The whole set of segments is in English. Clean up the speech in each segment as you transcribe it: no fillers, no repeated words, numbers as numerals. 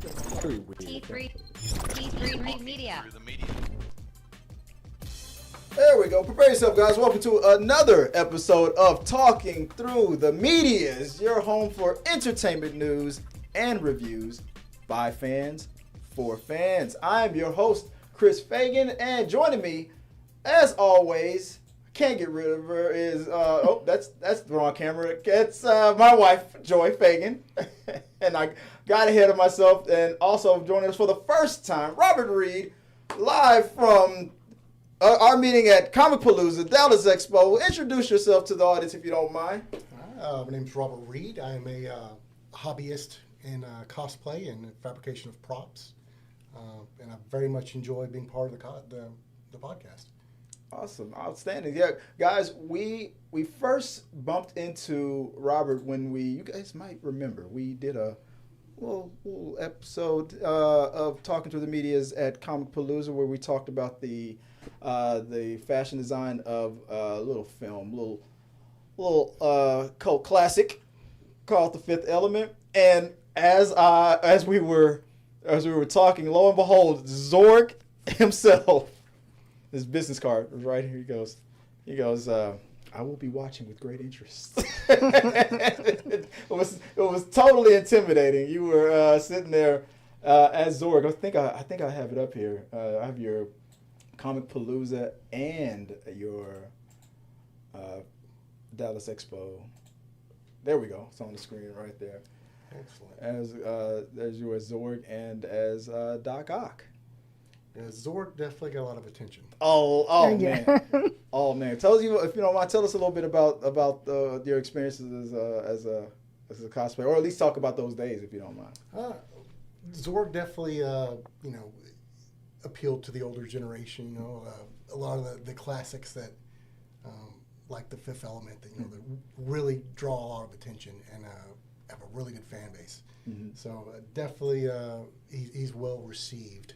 T3 Media. There we go. Prepare yourself, guys. Welcome to another episode of Talking Through the Medias, your home for entertainment news and reviews by fans for fans. I'm your host, Chris Fagan, and joining me, as always, can't get rid of her, is that's the wrong camera. It's my wife, Joy Fagan, and I got ahead of myself. And also joining us for the first time, Robert Reed, live from our meeting at Comicpalooza, Dallas Expo. Introduce yourself to the audience if you don't mind. My name is Robert Reed. I'm a hobbyist in cosplay and fabrication of props, and I very much enjoy being part of the podcast. Awesome, outstanding. Yeah, guys, we first bumped into Robert when you guys might remember, we did a little episode of Talking to the Medias at Comicpalooza where we talked about the fashion design of a little film, little cult classic called The Fifth Element. And as we were talking, lo and behold, Zorg himself, his business card was right here. He goes, I will be watching with great interest. It was totally intimidating. You were sitting there as Zorg. I think I have it up here. I have your Comicpalooza and your Dallas Expo. There we go. It's on the screen right there. Excellent. As you as Zorg and as Doc Ock. Yeah, Zorg definitely got a lot of attention. Oh Yeah. man, oh man. Tell us, if you don't mind, tell us a little bit about your experiences as a cosplayer, or at least talk about those days if you don't mind. Zorg definitely appealed to the older generation. A lot of the classics that like The Fifth Element that that really draw a lot of attention and have a really good fan base. Mm-hmm. So definitely he's well received.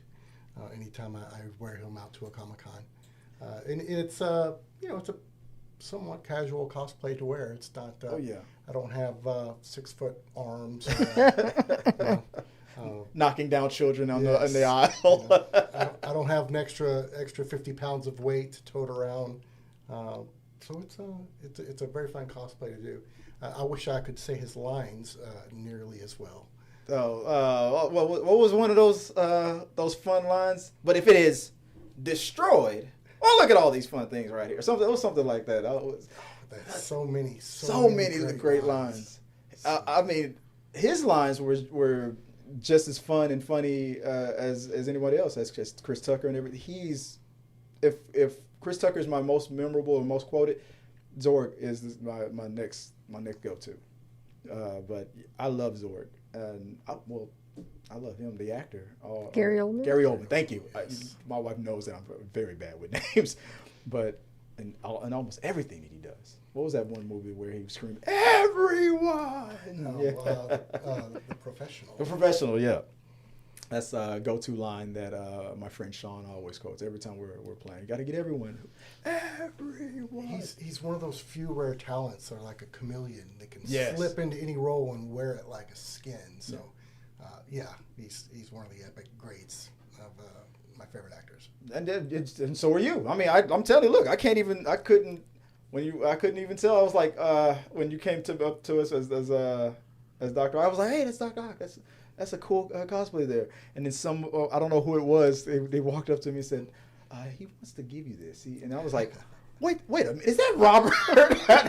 Anytime I wear him out to a Comic-Con. And it's it's a somewhat casual cosplay to wear. It's not, I don't have 6 foot arms. Knocking down children in yes, the aisle. I don't have an extra 50 pounds of weight to tote around. So it's a very fun cosplay to do. I wish I could say his lines nearly as well. Well, what was one of those fun lines? But if it is destroyed, oh, look at all these fun things right here. It was something like that. That's so many great lines. I mean, his lines were just as fun and funny as anybody else. That's just Chris Tucker and everything. If Chris Tucker is my most memorable or most quoted, Zorg is my next go-to. But I love Zorg. And I love him, the actor. Gary Oldman? Gary Oldman, thank you. My wife knows that I'm very bad with names. But in almost everything that he does. What was that one movie where he was screaming, everyone? The Professional. The Professional, yeah. That's a go-to line that my friend Sean always quotes every time we're playing. You got to get everyone. Everyone. He's one of those few rare talents that are like a chameleon. They can Yes. slip into any role and wear it like a skin. So, he's one of the epic greats of my favorite actors. And so are you. I mean, I'm telling you, look, I couldn't even tell. I was like, when you came up to us as Dr. I was like, hey, that's Dr. Ock. That's a cool cosplay there. And then I don't know who it was. They walked up to me and said, he wants to give you this. And I was like, wait a minute, is that Robert?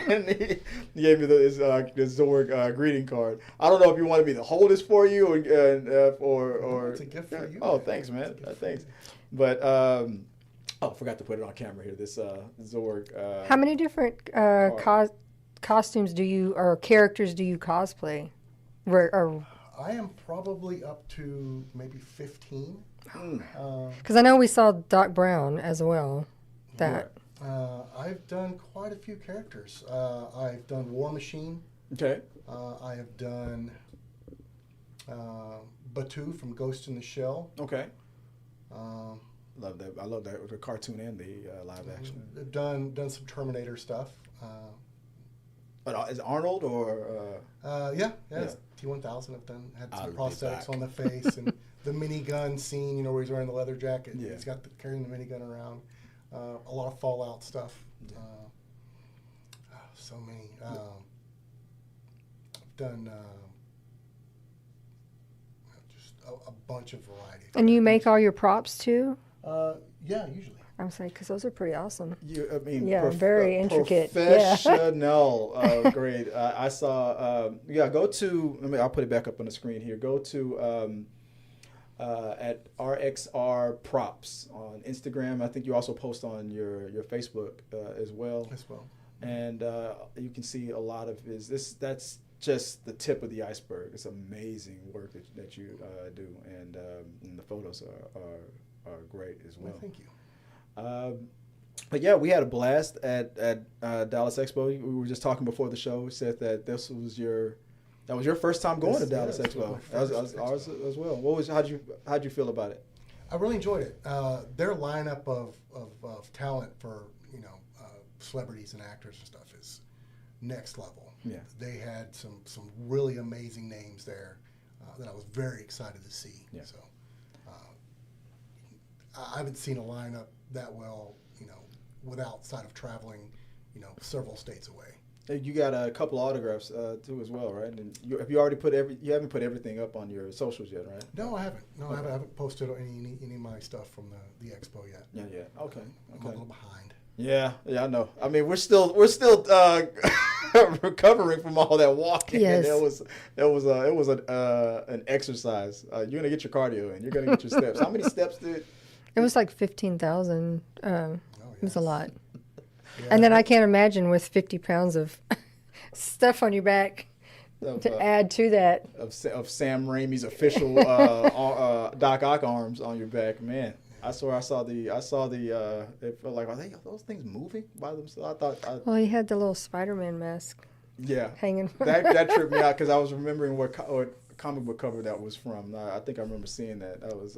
And he gave me his Zorg greeting card. I don't know if you wanted me to hold this for you or It's a gift for you. Oh, thanks, man. Thanks. But I forgot to put it on camera here. This Zorg. How many different costumes or characters do you cosplay? I am probably up to maybe 15. Because I know we saw Doc Brown as well. I've done quite a few characters. I've done War Machine. Okay. I have done Batu from Ghost in the Shell. Okay. Love that. I love that, the cartoon and the live action. I've done some Terminator stuff. But is Arnold or? Yeah. T-1000 have had some I'll be prosthetics back. on the face, and the minigun scene, where he's wearing the leather jacket. Yeah. He's got carrying the minigun around. A lot of Fallout stuff. Yeah. So many. I've done just a bunch of variety. And you make all your props too? Yeah, usually. I'm saying because those are pretty awesome. I mean, Yeah, very intricate. Yeah. Professional. Great. I saw. Go to. I'll put it back up on the screen here. Go to at RXR Props on Instagram. I think you also post on your Facebook as well. As well. And you can see a lot of that's just the tip of the iceberg. It's amazing work that you do, and the photos are great as well. Well, thank you. But yeah, we had a blast at Dallas Expo. We were just talking before the show. We said that that was your first time going to Dallas Expo. That was ours as well. How'd you feel about it? I really enjoyed it. Their lineup of talent for celebrities and actors and stuff is next level. Yeah. They had some really amazing names there that I was very excited to see. Yeah. So I haven't seen a lineup that well, without side of traveling, several states away. You got a couple autographs too as well, right? And you haven't put everything up on your socials yet, right? No, I haven't. No, Okay. I haven't posted any of my stuff from the expo yet. Yeah. Okay. I'm a little behind. Yeah, I know. I mean, we're still recovering from all that walking. Yes. And it was an exercise. You're gonna get your cardio in. You're gonna get your steps. How many steps did? It was like 15,000. It was a yes. lot. Yeah. And then I can't imagine with 50 pounds of stuff on your back to add to that. Of Sam Raimi's official Doc Ock arms on your back, man. I swear I saw the. It felt like, are those things moving by themselves? I thought. Well, he had the little Spider-Man mask Yeah. hanging. That tripped me out because I was remembering what comic book cover that was from. I think I remember seeing that. That was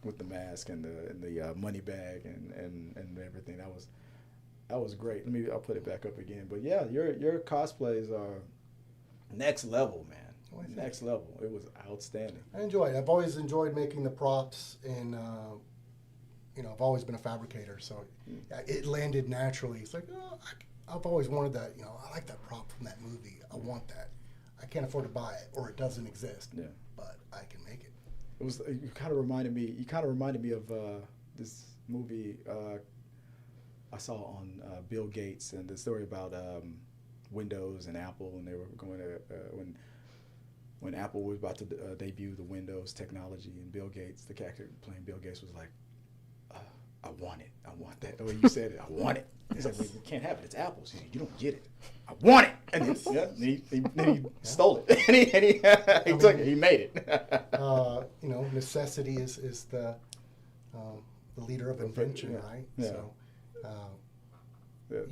with the mask and the money bag and everything. That was great. I'll put it back up again. But yeah, your cosplays are next level, man. Well, Next level. It was outstanding. I enjoy it. I've always enjoyed making the props, and I've always been a fabricator, so it landed naturally. It's like, I've always wanted that. I like that prop from that movie. I want that. I can't afford to buy it, or it doesn't exist. Yeah. But I can make it. It was. You kind of reminded me of this movie I saw on Bill Gates and the story about Windows and Apple, and they were going to when Apple was about to debut the Windows technology, and Bill Gates, the character playing Bill Gates, was like, I want it. I want that. The way you said it, I want it. He's like, well, you can't have it. It's Apple's. He's like, you don't get it. I want it. And he stole it. and he took it. He made it. Necessity is the leader of invention, right? Yeah. So,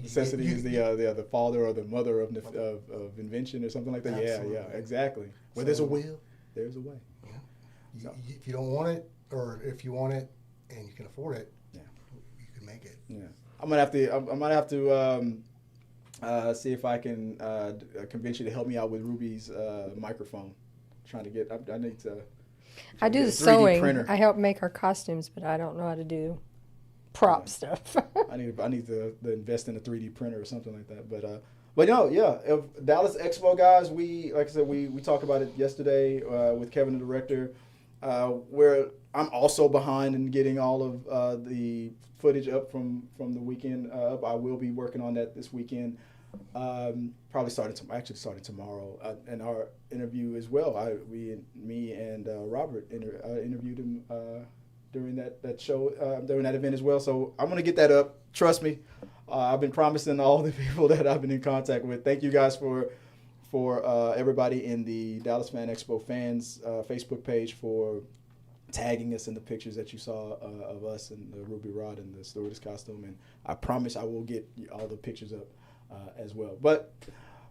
necessity is the father or the mother of invention or something like that. Absolutely. Yeah, exactly. Where there's a will, there's a way. Yeah. So. If you don't want it, or if you want it and you can afford it, Yeah. you can make it. Yeah, I'm gonna have to see if I can convince you to help me out with Ruby's microphone. Trying to get, I need to. I do the 3D sewing. printer. I help make our costumes, but I don't know how to do prop stuff. I need to invest in a 3D printer or something like that. But no, yeah. If Dallas Expo guys, like I said, we talked about it yesterday with Kevin, the director. Where I'm also behind in getting all of the footage up from the weekend up. I will be working on that this weekend. Probably starting tomorrow. And our interview as well. Me and Robert interviewed him during that show, during that event as well. So I'm gonna get that up. Trust me. I've been promising all the people that I've been in contact with. Thank you guys for everybody in the Dallas Fan Expo fans Facebook page for tagging us in the pictures that you saw of us in the Ruby Rod and the stewardess costume. And I promise I will get all the pictures up as well. But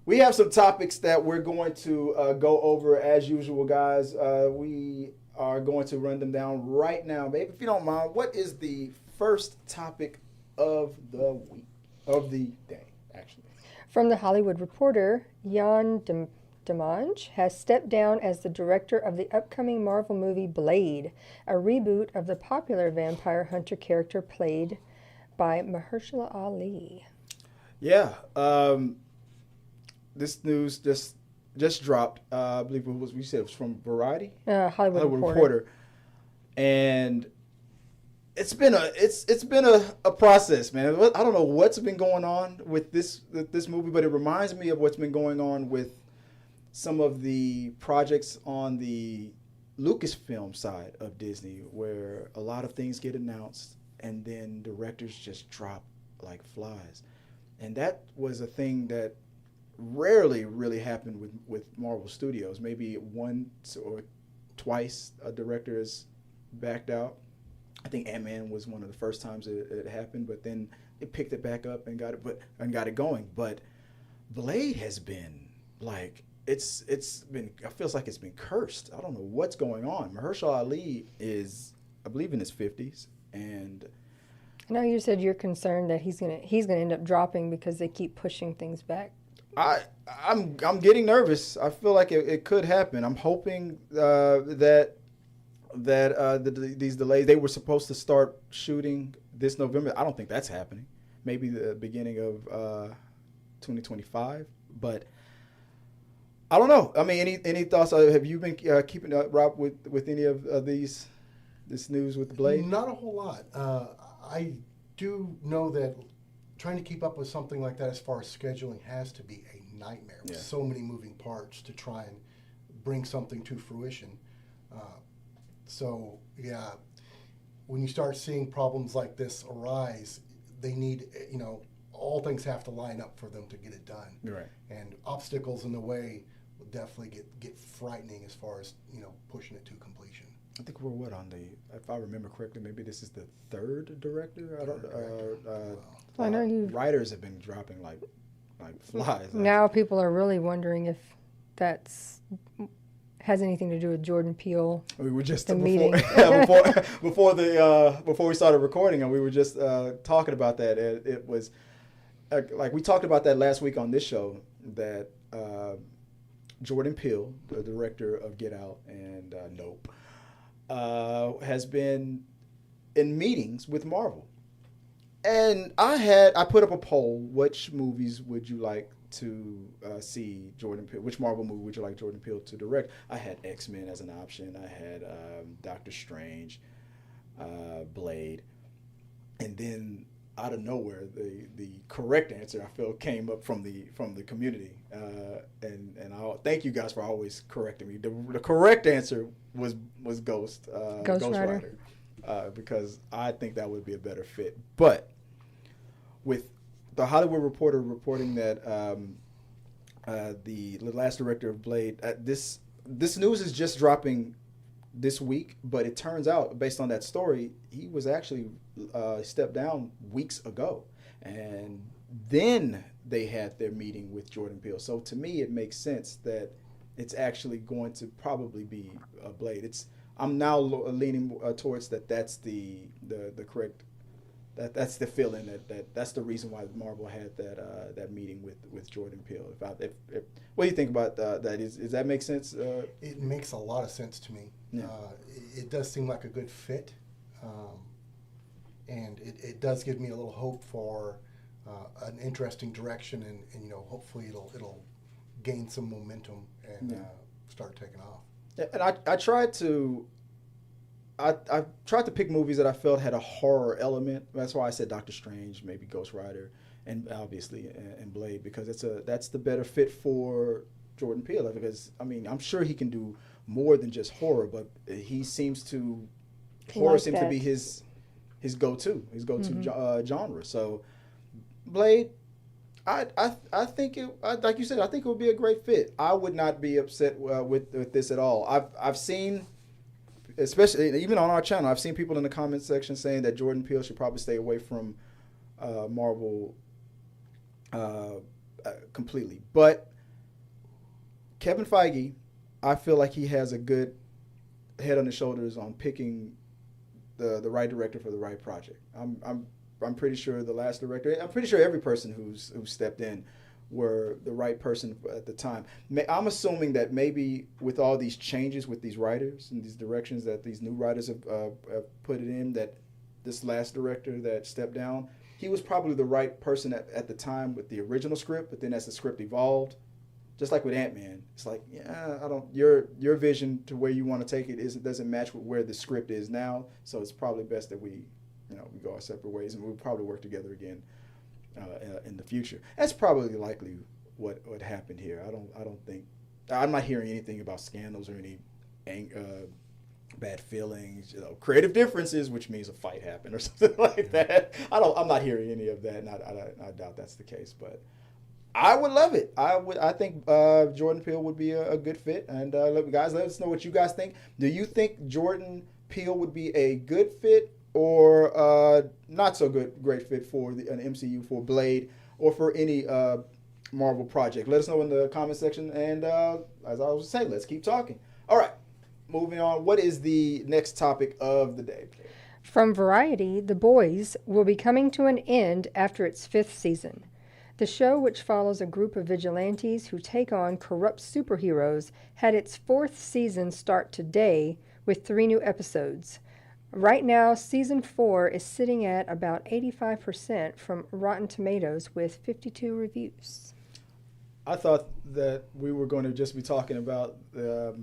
we have some topics that we're going to go over as usual, guys. We are going to run them down right now. Babe, if you don't mind, what is the first topic of the week, of the day, actually? From the Hollywood Reporter, Jan Dimanche has stepped down as the director of the upcoming Marvel movie Blade, a reboot of the popular vampire hunter character played by Mahershala Ali. Yeah. This news just dropped. I believe we said it was from Variety, Hollywood Reporter. And it's been a process, man. I don't know what's been going on with this movie, but it reminds me of what's been going on with some of the projects on the Lucasfilm side of Disney, where a lot of things get announced and then directors just drop like flies. And that was a thing that rarely really happened with Marvel Studios. Maybe once or twice a director has backed out. I think Ant-Man was one of the first times it happened, but then it picked it back up and got it going. But Blade has been like it feels like it's been cursed. I don't know what's going on. Mahershala Ali is, I believe, in his 50s, and I know you said you're concerned that he's gonna end up dropping because they keep pushing things back. I'm getting nervous. I feel like it could happen. I'm hoping that these delays, they were supposed to start shooting this November. I don't think that's happening. Maybe the beginning of 2025, but I don't know. I mean, any thoughts? Have you been keeping up, Rob, with any of this news with Blade? Not a whole lot. I do know that trying to keep up with something like that as far as scheduling has to be a nightmare with so many moving parts to try and bring something to fruition. So, yeah, when you start seeing problems like this arise, they need, all things have to line up for them to get it done. Right. And obstacles in the way will definitely get frightening as far as, pushing it to completion. I think we're if I remember correctly, maybe this is the third director. I know writers have been dropping like flies. Now people are really wondering if that's has anything to do with Jordan Peele. We were just meeting. before we started recording, and we were just talking about that. It was like we talked about that last week on this show, that Jordan Peele, the director of Get Out and Nope, has been in meetings with Marvel. And I put up a poll: which movies would you like to see Jordan Peele? Which Marvel movie would you like Jordan Peele to direct? I had X-Men as an option. I had Doctor Strange, Blade, and then out of nowhere, the correct answer, I feel, came up from the community, and I thank you guys for always correcting me. The correct answer was Ghost Rider, because I think that would be a better fit. But with the Hollywood Reporter reporting that the last director of Blade, this news is just dropping this week, but it turns out, based on that story, he was actually stepped down weeks ago, and then they had their meeting with Jordan Peele. So to me, it makes sense that it's actually going to probably be a Blade. I'm now leaning towards that. That's the correct. That's the feeling that's the reason why Marvel had that meeting with Jordan Peele. What do you think about that? Does that make sense? It makes a lot of sense to me. Yeah. It does seem like a good fit, and it does give me a little hope for an interesting direction, and hopefully it'll gain some momentum and start taking off. Yeah, and I tried to pick movies that I felt had a horror element. That's why I said Doctor Strange, maybe Ghost Rider, and obviously and Blade, because that's the better fit for Jordan Peele. Because I'm sure he can do more than just horror, but horror seems to be his go-to genre. So Blade, I think like you said, I think it would be a great fit. I would not be upset with this at all. I've seen, especially even on our channel, I've seen people in the comment section saying that Jordan Peele should probably stay away from Marvel completely. But Kevin Feige, I feel like he has a good head on his shoulders on picking the right director for the right project. I'm pretty sure the last director, I'm pretty sure every person who's stepped in were the right person at the time. I'm assuming that maybe with all these changes with these writers and these directions that these new writers have put it in, that this last director that stepped down, he was probably the right person at the time with the original script, but then as the script evolved, just like with Ant-Man, it's like, yeah, your vision to where you want to take it doesn't match with where the script is now, so it's probably best that we go our separate ways, and we'll probably work together again in the future. That's probably likely what happened here. I'm not hearing anything about scandals or any bad feelings, creative differences, which means a fight happened or something like that. I'm not hearing any of that, and I doubt that's the case, but I would love it. I think Jordan Peele would be a good fit, and guys, let us know what you guys think. Do you think Jordan Peele would be a good fit or not so great fit for an MCU, for Blade, or for any Marvel project? Let us know in the comment section, and as I was saying, let's keep talking. All right, moving on. What is the next topic of the day? From Variety, The Boys will be coming to an end after its 5th season. The show, which follows a group of vigilantes who take on corrupt superheroes, had its 4th season start today with 3 new episodes. Right now, Season 4 is sitting at about 85% from Rotten Tomatoes with 52 reviews. I thought that we were going to just be talking about the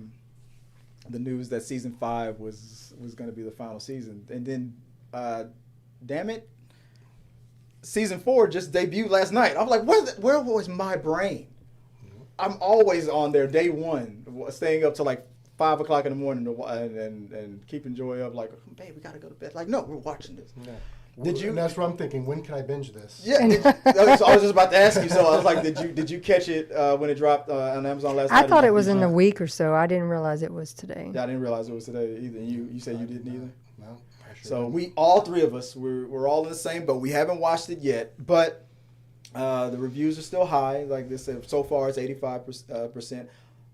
news that Season 5 was going to be the final season. And then, damn it, Season 4 just debuted last night. I'm like, where was my brain? I'm always on there day one, staying up till like 5 o'clock in the morning and keeping Joy up, like, babe, we got to go to bed. Like, no, we're watching this. Yeah. Did you? And that's what I'm thinking. When can I binge this? Yeah, so I was just about to ask you. So I was like, did you catch it when it dropped on Amazon last night? I thought it was in a week or so. I didn't realize it was today. Yeah, I didn't realize it was today either. You said you didn't either? No. So we, all three of us, we're all in the same boat. We haven't watched it yet, but the reviews are still high. Like this, so far it's 85%.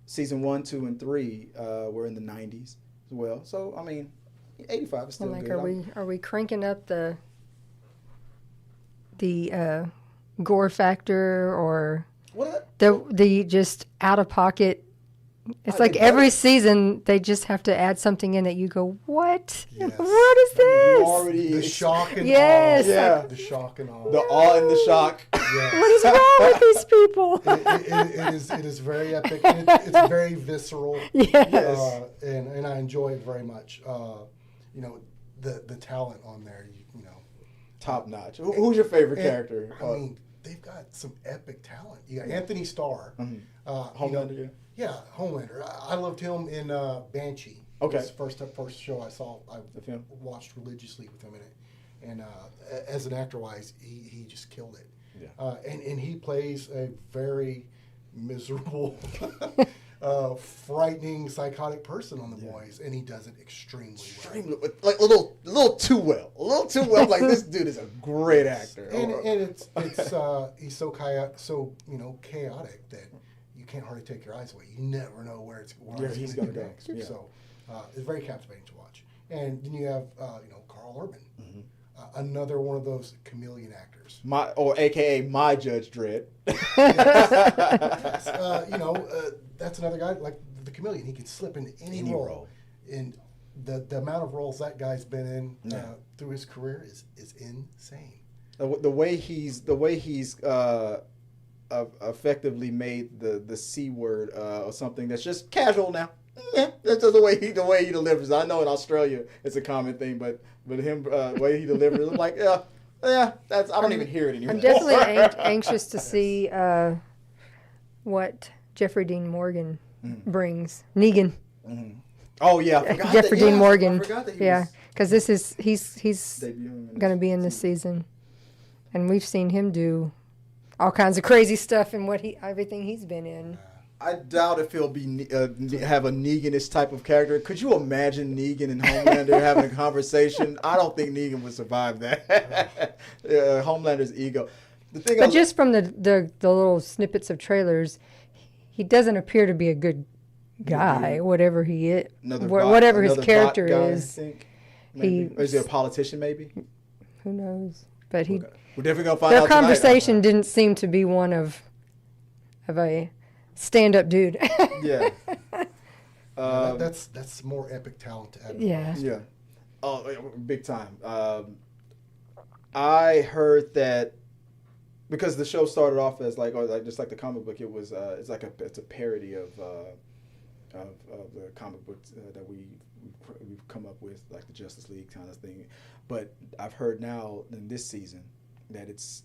Season 1, 2, and 3 were in the 90s as well. So I mean, 85 is still like, good. are we cranking up the gore factor, or What? the just out of pocket? It's like every season they just have to add something in that you go, what? Yes. What is this? Already The shock and Yes. awe. Yeah. The shock and awe. The awe and the shock. Yes. What is wrong with these people? It is very epic. And it's very visceral. Yes. And I enjoy it very much. The talent on there, Top notch. Who's your favorite character? I mean, they've got some epic talent. You got Anthony Starr. Homelander. Yeah, Homelander. I loved him in Banshee. Okay. It was the first show I saw. I watched religiously with him in it. And as an actor-wise, he just killed it. Yeah. And he plays a very miserable, frightening, psychotic person on The Boys, and he does it extremely well. Like a little too well. A little too well. Like, this dude is a great actor. And it's he's so chaotic that you can't hardly take your eyes away. You never know where he's going to go next. Yeah. So it's very captivating to watch. And then you have Carl Urban, another one of those chameleon actors. AKA my Judge Dredd. That's another guy like the chameleon. He can slip into any role. And the amount of roles that guy's been in through his career is insane. The way he's effectively made the C word or something that's just casual now. Yeah, that's just the way he delivers. I know in Australia it's a common thing, but him the way he delivers, I'm like, I don't even hear it anymore. I'm definitely anxious to see what Jeffrey Dean Morgan brings. Negan. Mm-hmm. Oh yeah, I forgot Jeffrey Dean Morgan. I forgot that he was because he's going to be in this season, and we've seen him do all kinds of crazy stuff in everything he's been in. I doubt if he'll be have a Negan-ish type of character. Could you imagine Negan and Homelander having a conversation? I don't think Negan would survive that. Homelander's ego. But just from the little snippets of trailers, he doesn't appear to be a good guy. Whatever he is, whatever his character is. Or is he a politician? Maybe. Who knows? But we're definitely gonna find out. Their conversation didn't seem to be one of of a stand-up dude. Yeah. That's more epic talent to add. Yeah. Yeah. Oh, big time. I heard that because the show started off as just like the comic book. It was it's a parody of the comic books that we've come up with, like the Justice League kind of thing. But I've heard now in this season that it's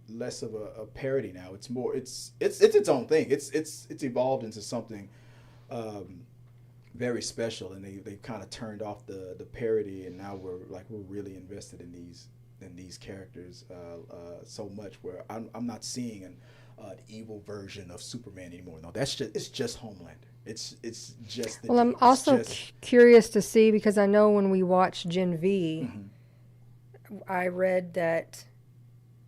less of a parody now. It's more it's its own thing. It's evolved into something very special, and they kind of turned off the parody, and now we're really invested in these characters so much where I'm not seeing an evil version of Superman anymore. No, it's just Homelander. It's just the Well, I'm also curious to see, because I know when we watch Gen V, I read that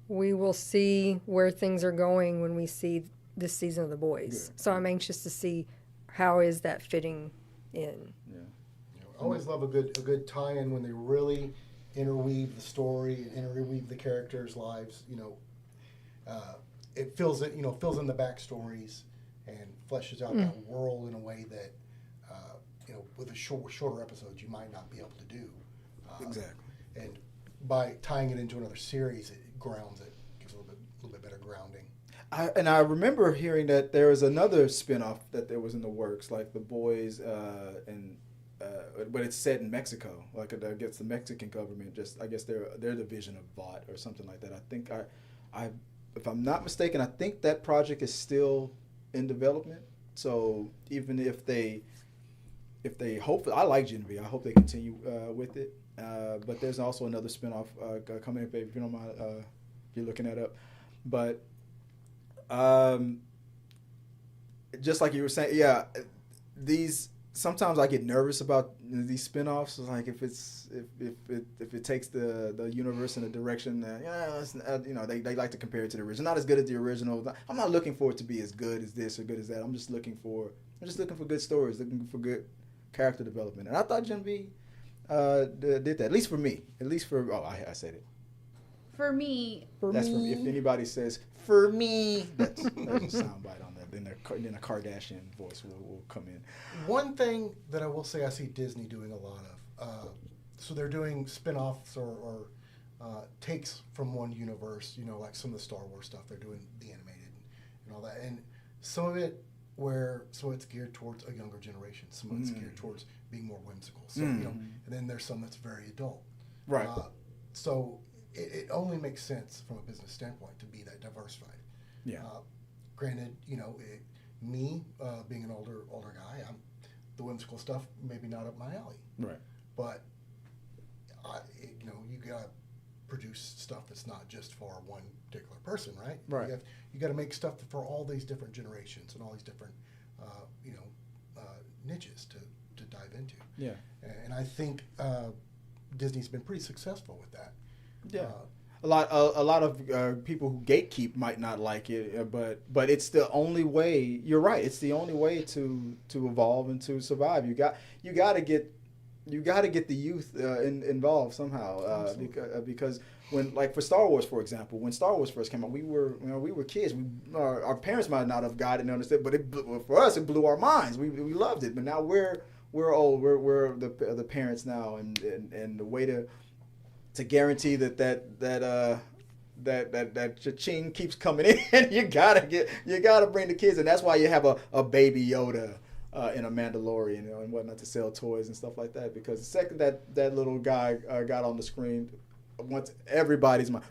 we will see where things are going when we see this season of The Boys. Good. So I'm anxious to see how is that fitting in. Yeah. I always love a good tie-in when they really interweave the story and interweave the characters' lives. It fills in the backstories and fleshes out that world in a way that with a shorter episodes you might not be able to do. Exactly. And by tying it into another series, it grounds it, gives a little bit better grounding. I remember hearing that there was another spinoff that there was in the works, like The Boys, but it's set in Mexico. Like I guess the Mexican government I guess their division of VOT or something like that. I think if I'm not mistaken, I think that project is still in development. So even if they hope, I like Gen V. I hope they continue with it. But there's also another spinoff coming up. If you don't mind, if you're looking that up. But just like you were saying, yeah, sometimes I get nervous about these spinoffs. Like if it takes the universe in a direction that they like to compare it to the original. Not as good as the original. I'm not looking for it to be as good as this or good as that. I'm just looking for good stories, looking for good character development. And I thought Gen V did that. At least for me. I said it. For me. That's for me. If anybody says for me, that's a soundbite on that. Then a Kardashian voice will come in. One thing that I will say I see Disney doing a lot of, so they're doing spin-offs or takes from one universe, like some of the Star Wars stuff. They're doing the animated and all that. And some of it it's geared towards a younger generation. Some of it's geared towards being more whimsical. So, and then there's some that's very adult. Right. So it only makes sense from a business standpoint to be that diversified. Yeah. Granted, me being an older guy, the whimsical stuff maybe not up my alley. Right. But you gotta produce stuff that's not just for one particular person, right? Right. You got to make stuff for all these different generations and all these different niches to dive into. Yeah. And I think Disney's been pretty successful with that. Yeah. A lot of people who gatekeep might not like it, but it's the only way. You're right. It's the only way to evolve and to survive. You got to get the youth involved somehow because when, like, for Star Wars, for example, when Star Wars first came out, we were kids. Our parents might not have got it and understood, but for us it blew our minds. We loved it. But now we're old. We're the parents now, and the way to guarantee that cha-ching keeps coming in, you gotta bring the kids, and that's why you have a baby Yoda in a Mandalorian and whatnot to sell toys and stuff like that. Because the second that little guy got on the screen, once everybody's mind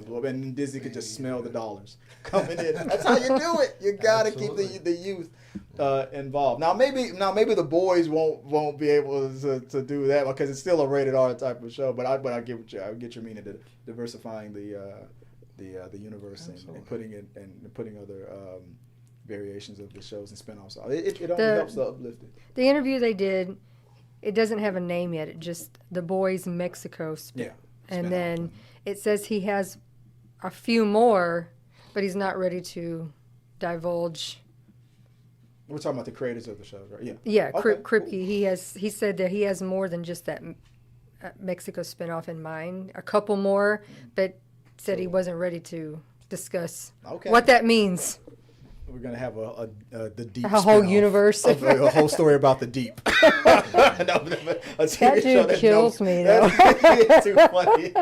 blew up, and Disney could just smell the dollars coming in. That's how you do it. You gotta Absolutely. keep the youth involved. Now maybe the boys won't be able to do that because it's still a rated R type of show. But I get your meaning to diversifying the universe and putting it and putting other variations of the shows and spinoffs. It only helps to uplift it. The interview they did, it doesn't have a name yet. It just The Boys Mexico spin. Yeah. And then it says he has a few more, but he's not ready to divulge. We're talking about the creators of the shows, right? Yeah. Yeah, Okay, Kripke. He said that he has more than just that Mexico spinoff in mind. A couple more, but said he wasn't ready to discuss Okay. what that means. We're gonna have the deep. A whole spin-off universe. of a whole story about the deep. That dude kills me, though. That's too funny.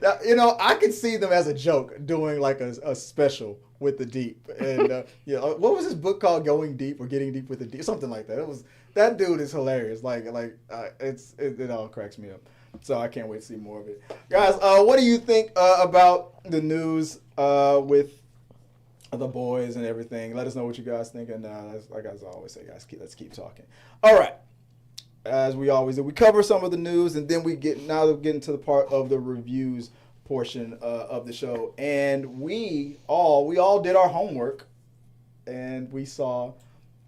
Now, you know, I could see them as a joke doing like a special with the deep, and what was his book called? Going Deep or Getting Deep with the Deep, something like that. It was that dude is hilarious. It all cracks me up. So I can't wait to see more of it, guys. What do you think about the news with the boys and everything? Let us know what you guys think, and like I always say, guys, let's keep talking. All right, as we always do, we cover some of the news, and then we get into the part of the reviews portion of the show, and we all did our homework, and we saw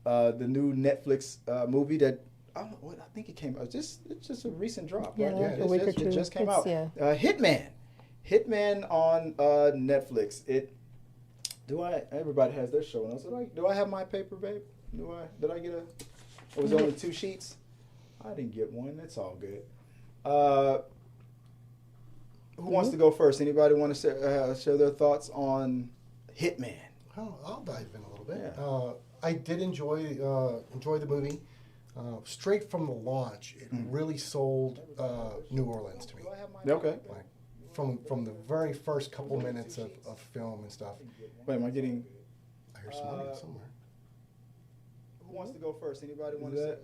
the new Netflix movie that I think it came out. It's just a recent drop. Yeah, right? like a week or two. It just came out. Yeah. Hitman on Netflix. Everybody has their show notes. Do I have my paper, babe? Did I get it was only 2 sheets? I didn't get one. That's all good. Who wants to go first? Anybody want to share their thoughts on Hitman? Well, I'll dive in a little bit. Yeah. I did enjoy the movie. Straight from the launch, it really sold New Orleans to me. Okay. Like from the very first couple minutes of film and stuff. Wait, am I getting? I hear some audio somewhere. Who wants to go first? Anybody want to share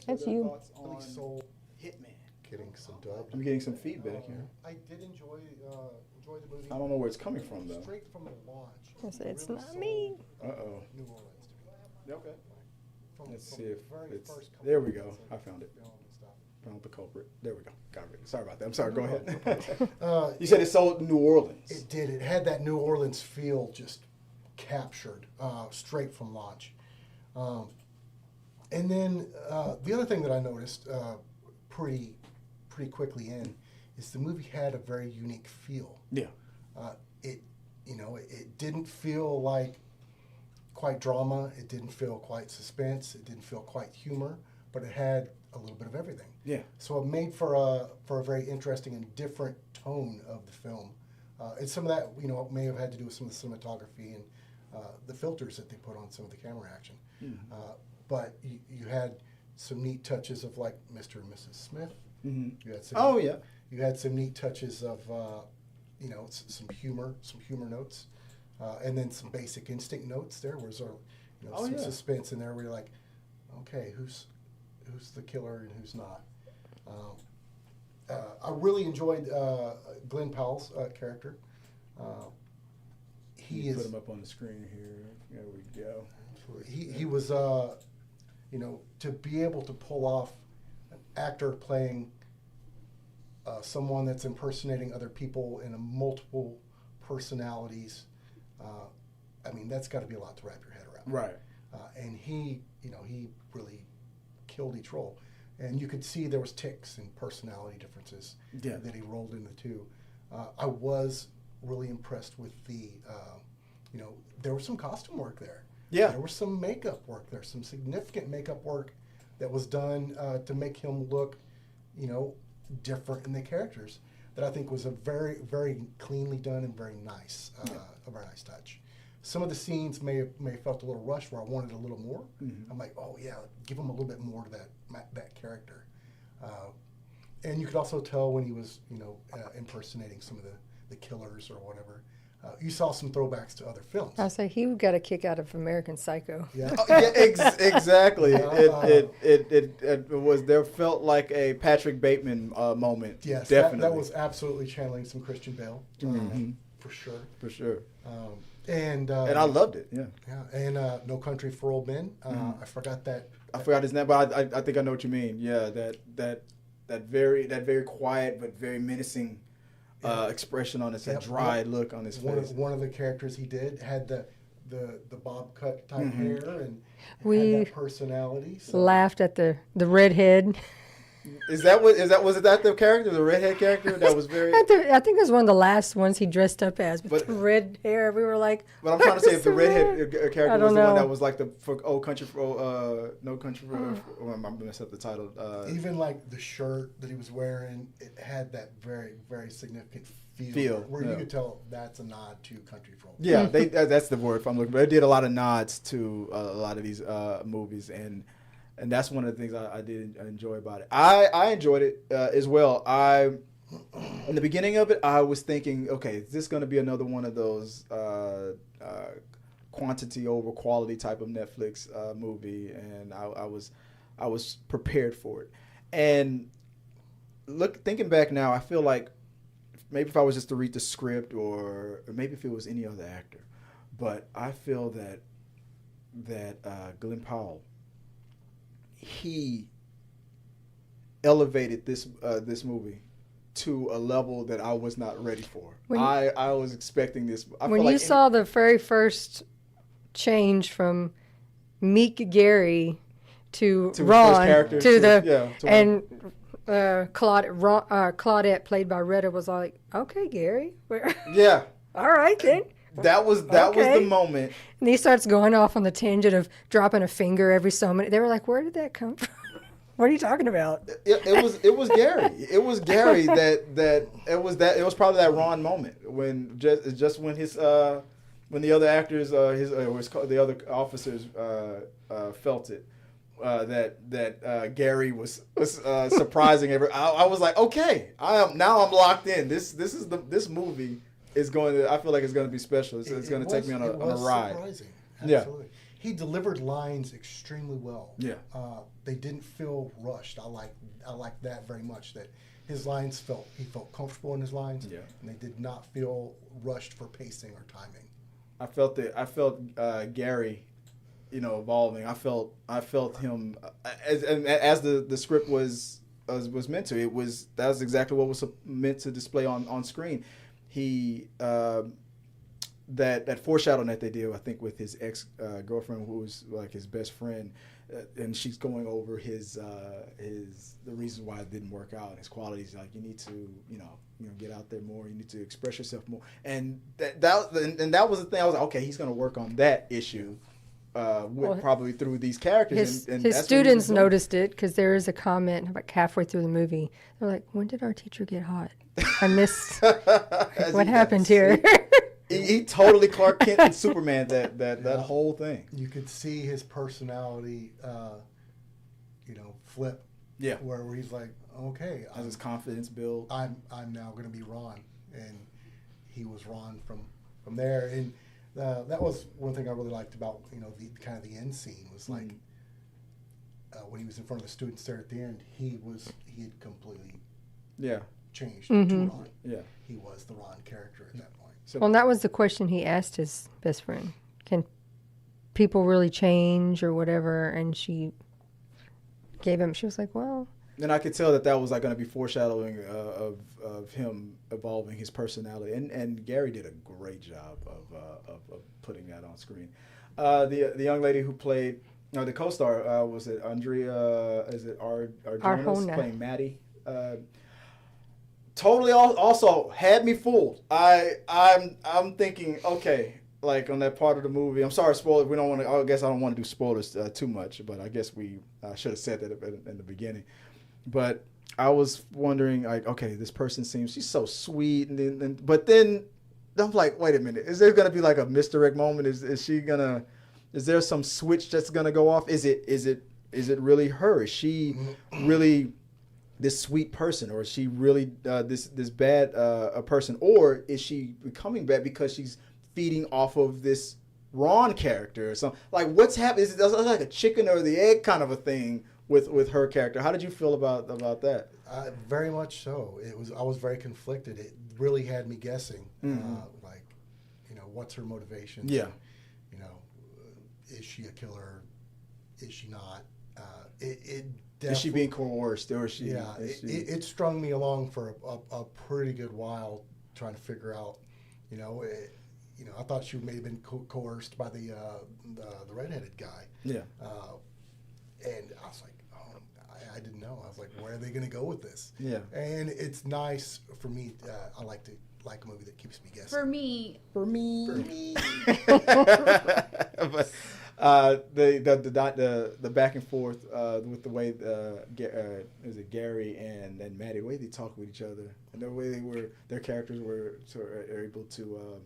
That's their you. thoughts Really on sold. Hitman? Getting some dub. I'm getting some feedback here. I did enjoy the movie. I don't know where it's coming from though. Straight from the launch. It's really not sold, me. Uh oh. New Orleans to me. Okay. From, Let's from see the if very it's. first couple There we go. minutes I of found it. film and stuff. Found the culprit. There we go. Got it. Sorry about that. I'm sorry. Go No, ahead. You said it sold New Orleans. It did. It had that New Orleans feel just captured straight from launch. And then the other thing that I noticed pretty quickly is the movie had a very unique feel. Yeah. It didn't feel like quite drama. It didn't feel quite suspense. It didn't feel quite humor, but it had a little bit of everything. Yeah. So it made for a very interesting and different tone of the film. And some of that, may have had to do with some of the cinematography and the filters that they put on some of the camera action. Mm-hmm. But you had some neat touches of like Mr. and Mrs. Smith. Mm-hmm. You had some, Yeah. You had some neat touches of some humor notes, and then some Basic Instinct notes. There was some suspense in there where you're like, okay, who's the killer and who's not. I really enjoyed Glenn Powell's character. He is. Put him up on the screen here. There we go. He was, to be able to pull off an actor playing someone that's impersonating other people in multiple personalities. That's got to be a lot to wrap your head around. Right. And he really killed each role. And you could see there was tics and personality differences that he rolled into too. I was really impressed with there was some costume work there. Yeah. There was some makeup work there, some significant makeup work that was done to make him look, different in the characters. That I think was a very, very cleanly done and very nice, a very nice touch. Some of the scenes may have felt a little rushed where I wanted a little more. Mm-hmm. I'm like, oh yeah, give him a little bit more to that character. And you could also tell when he was, impersonating some of the killers or whatever. You saw some throwbacks to other films. I say he got a kick out of American Psycho. Yeah, Exactly. It was. There felt like a Patrick Bateman moment. Yes, definitely. That was absolutely channeling some Christian Bale, for sure. For sure. And I loved it. Yeah. Yeah, and No Country for Old Men. I forgot that. I forgot his name, but I think I know what you mean. Yeah, that very quiet but very menacing expression on his, that dry look on his face. One of the characters he did had the bob cut type hair and We had that personality. So. laughed at the redhead. Was it the character, the redhead character that was very? I think it was one of the last ones he dressed up as with the red hair. We were like, but I'm trying to say if the redhead character was the one that was like Old Country for No Country for. I'm gonna mess up the title. Even like the shirt that he was wearing, it had that very, very significant feel where yeah. you could tell that's a nod to Country for Old Men. Yeah, that's the word if I'm looking. But they did a lot of nods to a lot of these movies, and that's one of the things I did enjoy about it. I enjoyed it as well. In the beginning of it, I was thinking, okay, is this going to be another one of those quantity over quality type of Netflix movie? And I was prepared for it. And thinking back now, I feel like maybe if I was just to read the script, or maybe if it was any other actor, but I feel that Glenn Powell, he elevated this movie to a level that I was not ready for. I was expecting this. When you saw the very first change from meek Gary to Ron Claudette, played by Retta, was like, okay, Gary. Yeah. All right then. That was the moment. And he starts going off on the tangent of dropping a finger every so many. They were like, where did that come from? What are you talking about? It was Gary. It was Gary it was probably that Ron moment when just when his when the other actors the other officers felt it. That Gary was surprising every. I was like, okay, I'm locked in. This movie is going to. I feel like it's going to be special. It's going to take me on a ride. Surprising. Yeah, Absolutely. He delivered lines extremely well. Yeah, they didn't feel rushed. I like that very much. That his lines he felt comfortable in his lines. Yeah, and they did not feel rushed for pacing or timing. I felt Gary, evolving. I felt him as the script was meant to. That was exactly what was meant to display on screen. He that foreshadowing that they did, I think, with his ex girlfriend, who was like his best friend, and she's going over the reasons why it didn't work out, and his qualities. Like, you need to get out there more. You need to express yourself more. And that was the thing. I was like, okay, he's going to work on that issue. Probably through these characters. His students noticed it because there is a comment about halfway through the movie. They're like, when did our teacher get hot? I missed. What happened here? He totally Clark Kent and Superman that whole thing. You could see his personality, flip. Yeah. Where he's like, okay, as his confidence build. I'm now going to be Ron, and he was Ron from there. And that was one thing I really liked about the kind of the end scene was like when he was in front of the students there at the end, he had completely changed to Ron. Yeah, he was the Ron character at that point. So, well, that was the question he asked his best friend: can people really change or whatever? And she was like, well. And I could tell that was like going to be foreshadowing of him evolving his personality, and Gary did a great job of putting that on screen. The young lady who played the co-star was it Andrea? Is it Arjonas playing Maddie? Totally also had me fooled. I'm thinking, okay, like on that part of the movie. I'm sorry, spoilers. We don't want to. I guess I don't want to do spoilers too much, but I guess we should have said that in the beginning. But I was wondering, like, okay, this person she's so sweet, but then I'm like, wait a minute, is there gonna be like a misdirect moment? Is there some switch that's gonna go off? Is it really her? Is she really this sweet person, or is she really this bad a person, or is she becoming bad because she's feeding off of this Ron character or something? Like, what's happening? Is it like a chicken or the egg kind of a thing with her character? How did you feel about that? Very much so. I was very conflicted. It really had me guessing. What's her motivation? Yeah. Is she a killer? Is she not? Is she being coerced, or is she? Yeah. It strung me along for a pretty good while trying to figure out. I thought she may have been coerced by the redheaded guy. Yeah. And I was like, I didn't know. I was like, where are they going to go with this? Yeah. And it's nice for me. I like to like a movie that keeps me guessing. For me, For me. But the back and forth with the way is it Gary and Maddie, the way they talk with each other and the way their characters were able to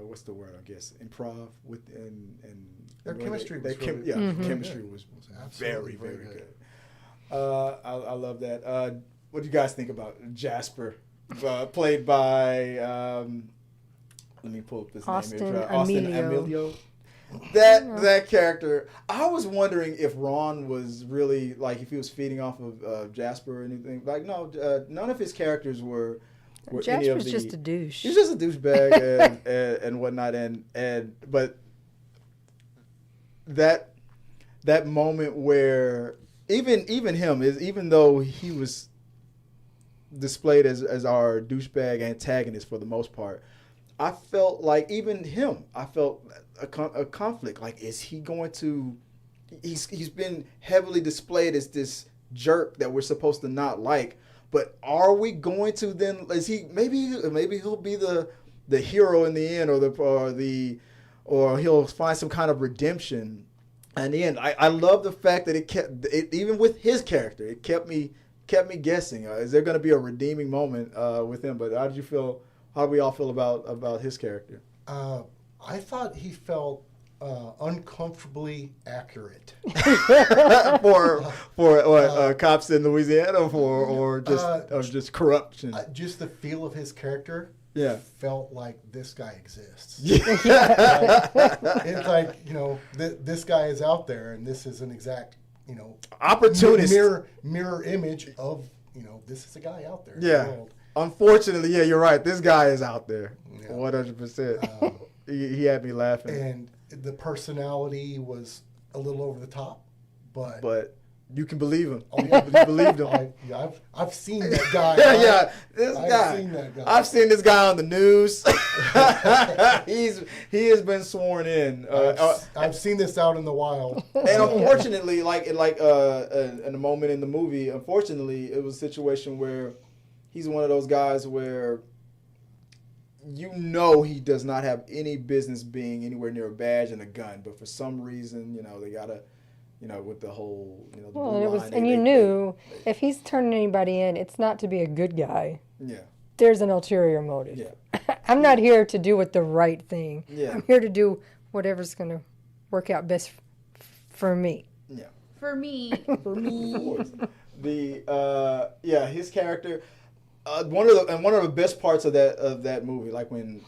what's the word, I guess, improv with and Their chemistry was chemistry was very good. I love that. What do you guys think about Jasper, played by let me pull up his Austin name. Austin Emilio. Emilio. That character, I was wondering if Ron was really like if he was feeding off of Jasper or anything. Like no, none of his characters were any of Jasper's just a douche. He's just a douchebag and whatnot, but that moment where even him is, even though he was displayed as our douchebag antagonist for the most part, I felt like even him, I felt a conflict. Like, is he going to? He's been heavily displayed as this jerk that we're supposed to not like. But are we going to then? Is he maybe he'll be the hero in the end, or he'll find some kind of redemption in the end. I love the fact that it kept it, even with his character, it kept me guessing. Is there going to be a redeeming moment with him? But how did you feel? How do we all feel about his character? I thought he felt uncomfortably accurate for cops in Louisiana, or just corruption. Just the feel of his character. Yeah, felt like this guy exists. Yeah. It's like, this guy is out there, and this is an exact, opportunist mirror image of, this is a guy out there. In Yeah. the world. Unfortunately, yeah, you're right. This guy is out there, Yeah. 100%. He had me laughing. And the personality was a little over the top, But you can believe him. Oh, yeah. You believed him. I've seen that guy. I've seen that guy. I've seen this guy on the news. He has been sworn in. I've seen this out in the wild. And unfortunately, in a moment in the movie, unfortunately, it was a situation where he's one of those guys where he does not have any business being anywhere near a badge and a gun, but for some reason, they gotta, with the whole, the Well, blue and it was, line, and you knew if he's turning anybody in, it's not to be a good guy. Yeah. There's an ulterior motive. Yeah. I'm not here to do the right thing. Yeah. I'm here to do whatever's going to work out best for me. Yeah. for me, Of course. His character. One of the best parts of that movie, like when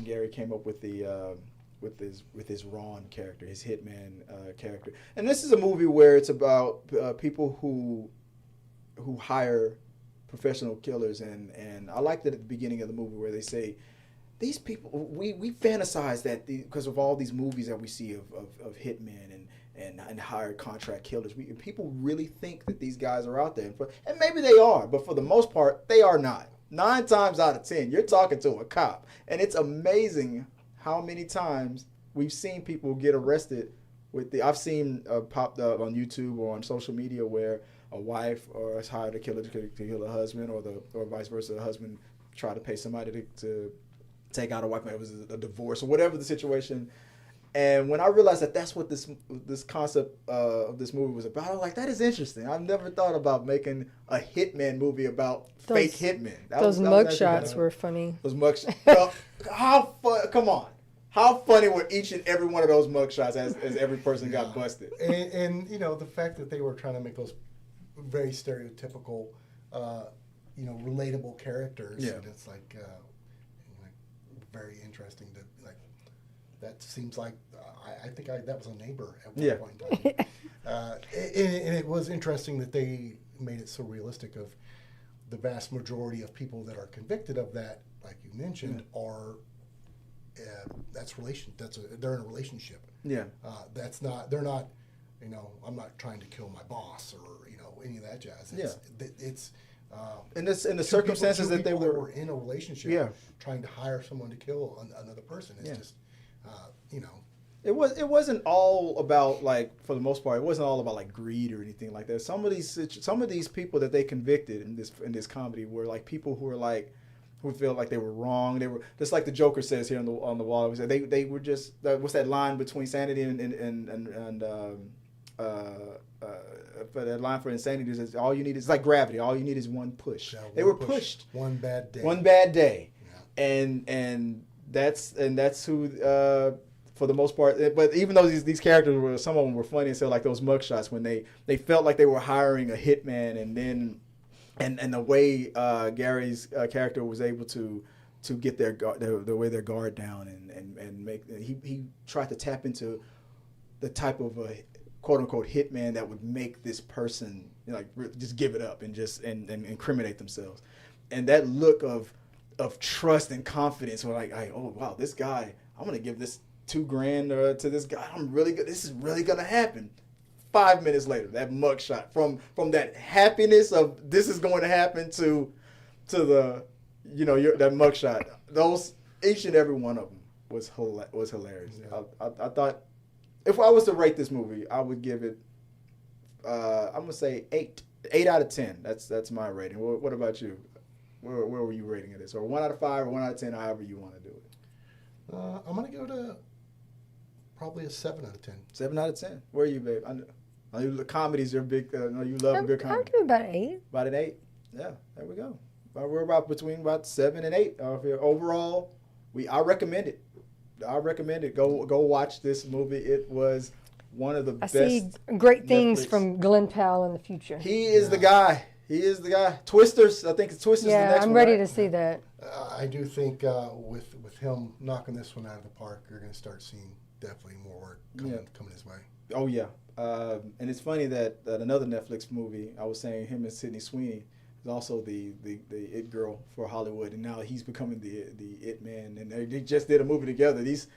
Gary came up with the with his Ron character, his Hitman character, and this is a movie where it's about people who hire professional killers, and I liked it at the beginning of the movie where they say these people, we fantasize that because of all these movies that we see of hitmen and hired contract killers, people really think that these guys are out there, and maybe they are, but for the most part they are not. 9 times out of 10 you're talking to a cop, and it's amazing how many times we've seen people get arrested I've seen popped up on YouTube or on social media where a wife or has hired a killer to kill a husband, or vice versa, a husband tried to pay somebody to take out a wife, it was a divorce or whatever the situation. And when I realized that that's what this concept of this movie was about, I was like, that is interesting. I've never thought about making a Hitman movie about fake hitmen. Those mugshots were funny. Those mugshots. Come on. How funny were each and every one of those mugshots as every person got busted? And the fact that they were trying to make those very stereotypical, relatable characters. Yeah. And it's like very interesting to that seems like I think that was a neighbor at one point in time. And it was interesting that they made it so realistic of the vast majority of people that are convicted of that, like you mentioned, are they're in a relationship. Yeah. They're not, I'm not trying to kill my boss or, any of that jazz. It's in the circumstances that they were in a relationship, trying to hire someone to kill another person. It's just, It wasn't all about, like, for the most part, it wasn't all about like greed or anything like that. Some of these people that they convicted in this comedy were like people who were like who felt like they were wrong. They were just like the Joker says here on the wall. They were just what's that line between sanity and but that line for insanity is all you need is like gravity. All you need is one push. Yeah, they were pushed. One bad day. One bad day. Yeah. And that's who for the most part. But even though these characters were, some of them were funny and so like those mugshots when they felt like they were hiring a hitman, and then and the way Gary's character was able to get the way their guard down and make he tried to tap into the type of a quote unquote hitman that would make this person just give it up and just and incriminate themselves, and that look of trust and confidence were like, oh wow, this guy, I'm gonna give this $2,000 to this guy. I'm really good. This is really gonna happen. 5 minutes later, that mugshot from that happiness of this is going to happen to the that mugshot. Those each and every one of them was hilarious. Yeah. I thought if I was to rate this movie, I would give it I'm gonna say 8 out of 10. That's my rating. What about you? Where were you rating it? Or 1 out of 5 or 1 out of 10, however you want to do it. I'm gonna go to probably a 7 out of 10. 7 out of 10. Where are you, babe? I know the comedies are big. I know you love a good comedy. I'll give it about 8. About an 8. Yeah, there we go. We're between 7 and 8 overall. I recommend it. Go watch this movie. It was one of the best. I see great things Netflix. From Glenn Powell in the future. He is the guy. Twisters. I think Twisters. Yeah, is the next I'm one, ready right? to see that. I do think with him knocking this one out of the park, you're going to start seeing definitely more work coming his way. Oh yeah, and it's funny that another Netflix movie, I was saying him and Sydney Sweeney is also the it girl for Hollywood, and now he's becoming the it man, and they just did a movie together. These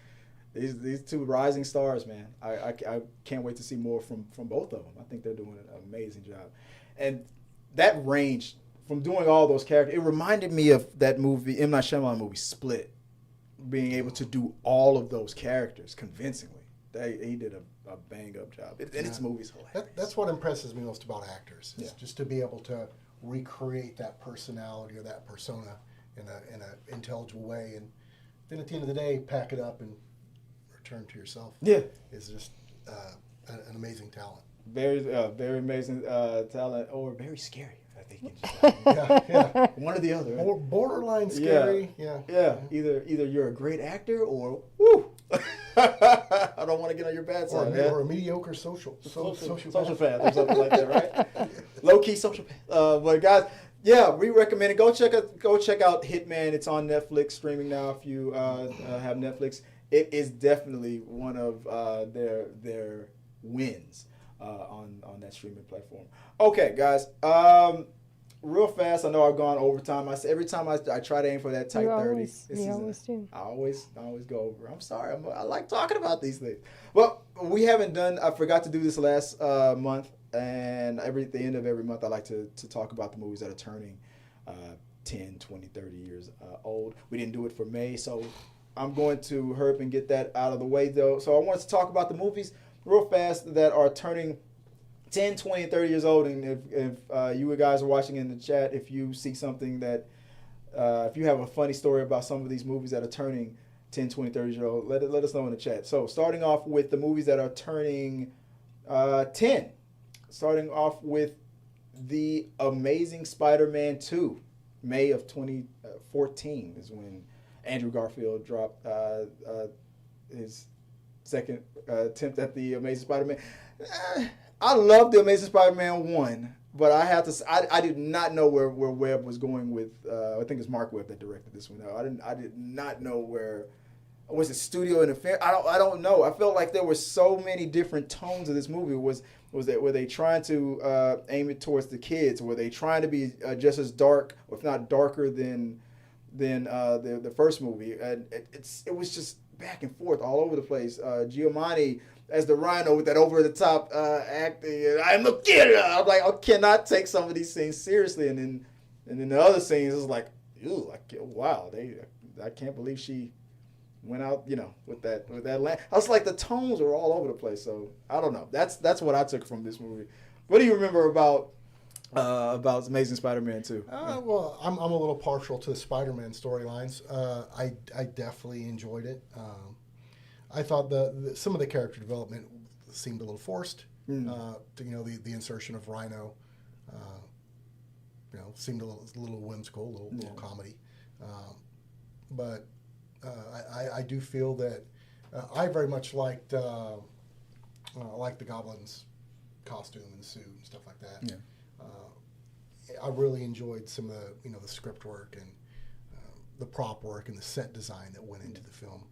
two rising stars, man. I can't wait to see more from both of them. I think they're doing an amazing job, and that range from doing all those characters, it reminded me of that movie, M. Night Shyamalan movie Split, being able to do all of those characters convincingly. He did a bang-up job. And its movie's hilarious. That's what impresses me most about actors, is Yeah. just to be able to recreate that personality or that persona in an intelligible way. And then at the end of the day, pack it up and return to yourself. Yeah. Is just an amazing talent. Very amazing talent, or very scary, I think. Yeah. One or the other. Or borderline scary. Yeah. Either you're a great actor or woo. I don't want to get on your bad side. Or a mediocre social path or something like that, right? Low key social path. But guys, yeah, we recommend it. Go check out Hitman. It's on Netflix streaming now. If you have Netflix, it is definitely one of their wins on that streaming platform. Okay, guys. Real fast, I know I've gone overtime. Every time I try to aim for that tight 30. You always do. I always go over. I'm sorry. I like talking about these things. Well, we haven't done. I forgot to do this last month, and at the end of every month, I like to talk about the movies that are turning 10, 20, 30 years old. We didn't do it for May, so I'm going to hurry up and get that out of the way, though. So I wanted to talk about the movies real fast that are turning 10, 20, 30 years old, and if you guys are watching in the chat, if you see something that, if you have a funny story about some of these movies that are turning 10, 20, 30 years old, let us know in the chat. So starting off with the movies that are turning 10, starting off with The Amazing Spider-Man 2, May of 2014 is when Andrew Garfield dropped his second attempt at The Amazing Spider-Man. I love The Amazing Spider-Man 1, but I have to. I did not know where Webb was going with. I think it's Mark Webb that directed this one. I did not know where. Was it studio interference? I don't know. I felt like there were so many different tones of this movie. Was were they trying to aim it towards the kids? Were they trying to be just as dark, or if not darker than the first movie? And it was just back and forth all over the place. Giamatti as the Rhino with that over-the-top acting. I'm a killer. I'm like, I cannot take some of these scenes seriously. And then the other scenes is like, ew, wow, I can't believe she went out, with that land. I was like, the tones were all over the place. So I don't know. That's what I took from this movie. What do you remember about about Amazing Spider-Man 2? Well, I'm a little partial to the Spider-Man storylines. I definitely enjoyed it. I thought some of the character development seemed a little forced. The insertion of Rhino, seemed a little whimsical, a little comedy. But I do feel that I very much liked the Goblin's costume and suit and stuff like that. Yeah. I really enjoyed some of the script work and the prop work and the set design that went into the film.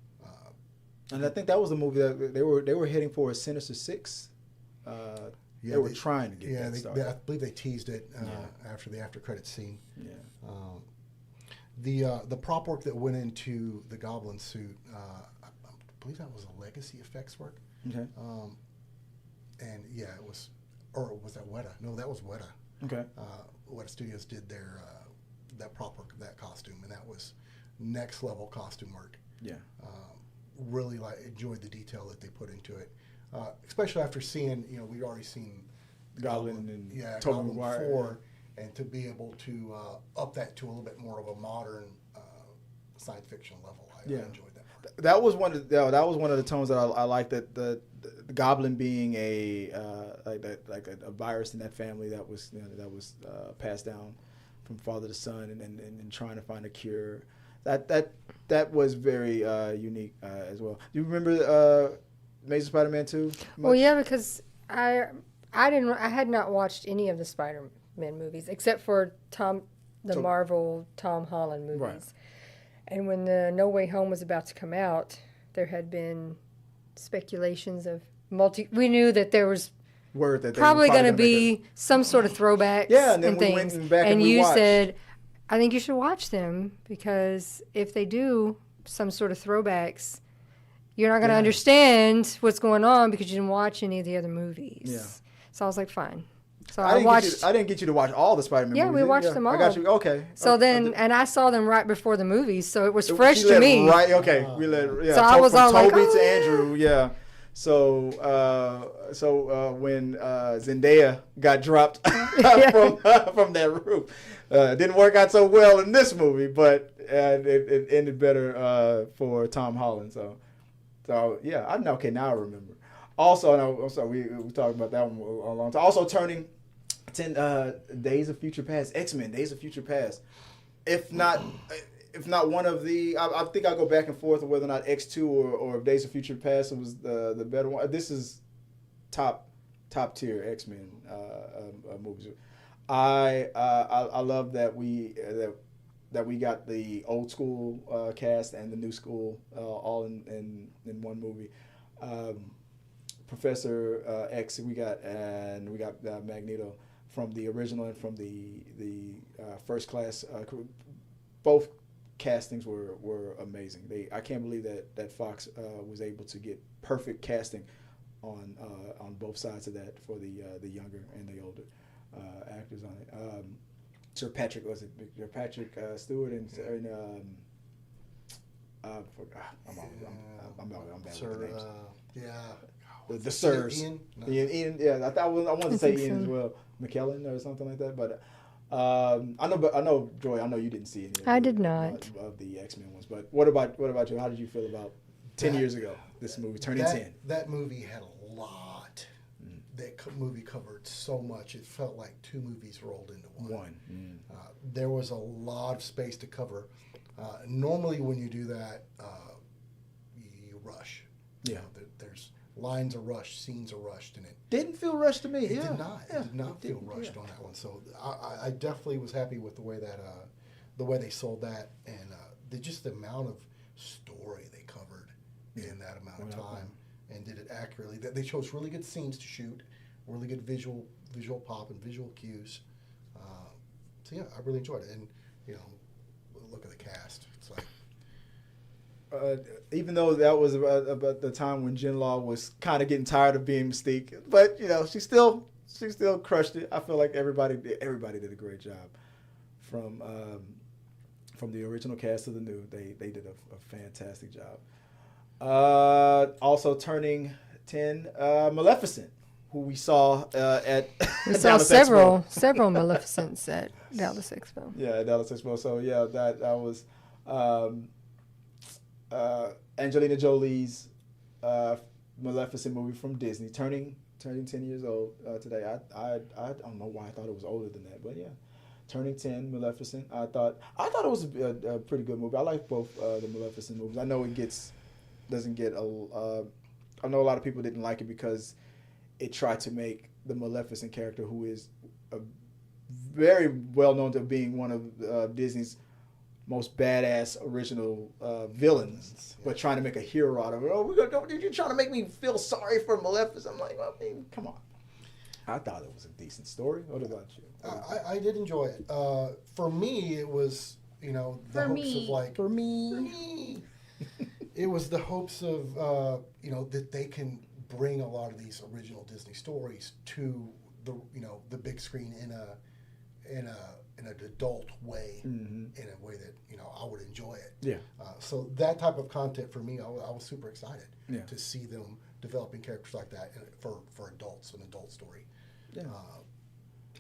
And I think that was the movie that they were heading for a Sinister Six. They were trying to get that started. I believe they teased it after the after credits scene. Yeah. The prop work that went into the Goblin suit, I believe that was a Legacy Effects work. Okay. And yeah, it was, or was that Weta? No, that was Weta. Okay. Weta Studios did their that prop work of that costume, and that was next level costume work. Yeah. Really enjoyed the detail that they put into it, especially after seeing we'd already seen Goblin and Tobey Goblin Maguire, 4, and to be able to up that to a little bit more of a modern science fiction level. I enjoyed that part. That was one of the tones that I liked. That the Goblin being a virus in that family that was passed down from father to son, and trying to find a cure. That was very unique as well. Do you remember Amazing Spider-Man 2? Well, yeah, because I had not watched any of the Spider-Man movies except for Marvel Tom Holland movies. Right. And when the No Way Home was about to come out, there had been speculations of we knew that there was word that probably going to be some sort of throwbacks and then we things. went back and you watched. Said, I think you should watch them because if they do some sort of throwbacks, you're not going to understand what's going on because you didn't watch any of the other movies. Yeah. So I was like, fine. So I didn't get you to watch all the Spider-Man movies. Yeah, we watched them all. I got you. Okay. So then, and I saw them right before the movies, so it was fresh to me. Right. Okay. We let. Yeah. So I was all like, Toby to Andrew. Yeah. So when Zendaya got dropped from that roof, didn't work out so well in this movie, but it ended better for Tom Holland. So yeah, I know. Okay, now I remember. Also, I'm sorry, we talked about that one a long time. Also, turning 10 Days of Future Past, X-Men Days of Future Past. If not one of the, I think I'll go back and forth on whether or not X2 or Days of Future Past was the better one. This is top tier X-Men movies. I love that we got the old school cast and the new school all in one movie. Professor X we got Magneto from the original and from the First Class. Both castings were amazing. I can't believe that Fox was able to get perfect casting on both sides of that for the younger and the older actors on it. Sir Patrick Stewart and I'm bad with the names. The Sirs. Ian? No. Ian, yeah, I wanted to say Ian as well. McKellen or something like that, but I know, Joy. I know you didn't see any. I did not of the X-Men ones. But what about you? How did you feel about 10 years ago? This movie turning 10. That movie had a lot. That movie covered so much. It felt like two movies rolled into one. There was a lot of space to cover. Normally, when you do that, you rush. Yeah. There's lines are rushed, scenes are rushed, and it didn't feel rushed to me. It did not. It did not feel rushed on that one. So I definitely was happy with the way they sold that, and just the amount of story they covered in that amount of time, and did it accurately. They chose really good scenes to shoot, really good visual pop and visual cues. So yeah, I really enjoyed it, and look at the cast. It's like. Even though that was about the time when Jen Law was kind of getting tired of being Mystique, but she still crushed it. I feel like everybody did a great job, from the original cast to the new. They did a fantastic job. Also turning 10, Maleficent. who we saw at We saw Dallas several Expo. Maleficents at Dallas Expo. Yeah, Dallas Expo. So yeah, that was Angelina Jolie's Maleficent movie from Disney, turning 10 years old today. I don't know why I thought it was older than that, but yeah, turning 10, Maleficent. I thought it was a pretty good movie. I like both the Maleficent movies. I know doesn't get I know a lot of people didn't like it because it tried to make the Maleficent character, who is very well known to being one of Disney's most badass original villains, but trying to make a hero out of it. Oh, you're trying to make me feel sorry for Maleficent. I'm like, well, I mean, come on. I thought it was a decent story. What about you? I did enjoy it. For me, it was, the For hopes me. of like... For me. It was the hopes of, that they can bring a lot of these original Disney stories to the big screen in an adult way, in a way that I would enjoy it. Yeah. So that type of content for me, I was super excited Yeah. to see them developing characters like that for adults, an adult story. Yeah.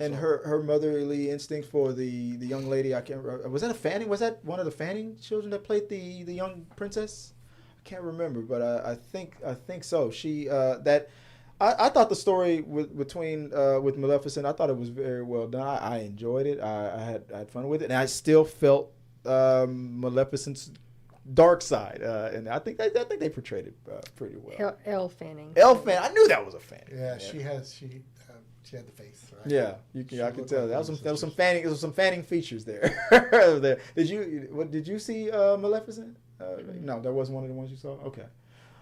And her motherly instinct for the young lady, I can't remember. Was that a Fanning? Was that one of the Fanning children that played the young princess? I can't remember, but I think so. She I thought the story with Maleficent, I thought it was very well done. I enjoyed it. I had fun with it, and I still felt Maleficent's dark side, and I think they portrayed it pretty well. Elle Fanning. Elle Fanning, I knew that was a Fanning. Yeah, she had the face, right? Yeah, I could tell. That was some Fanning features there. Did you see Maleficent? No, that wasn't one of the ones you saw. Okay,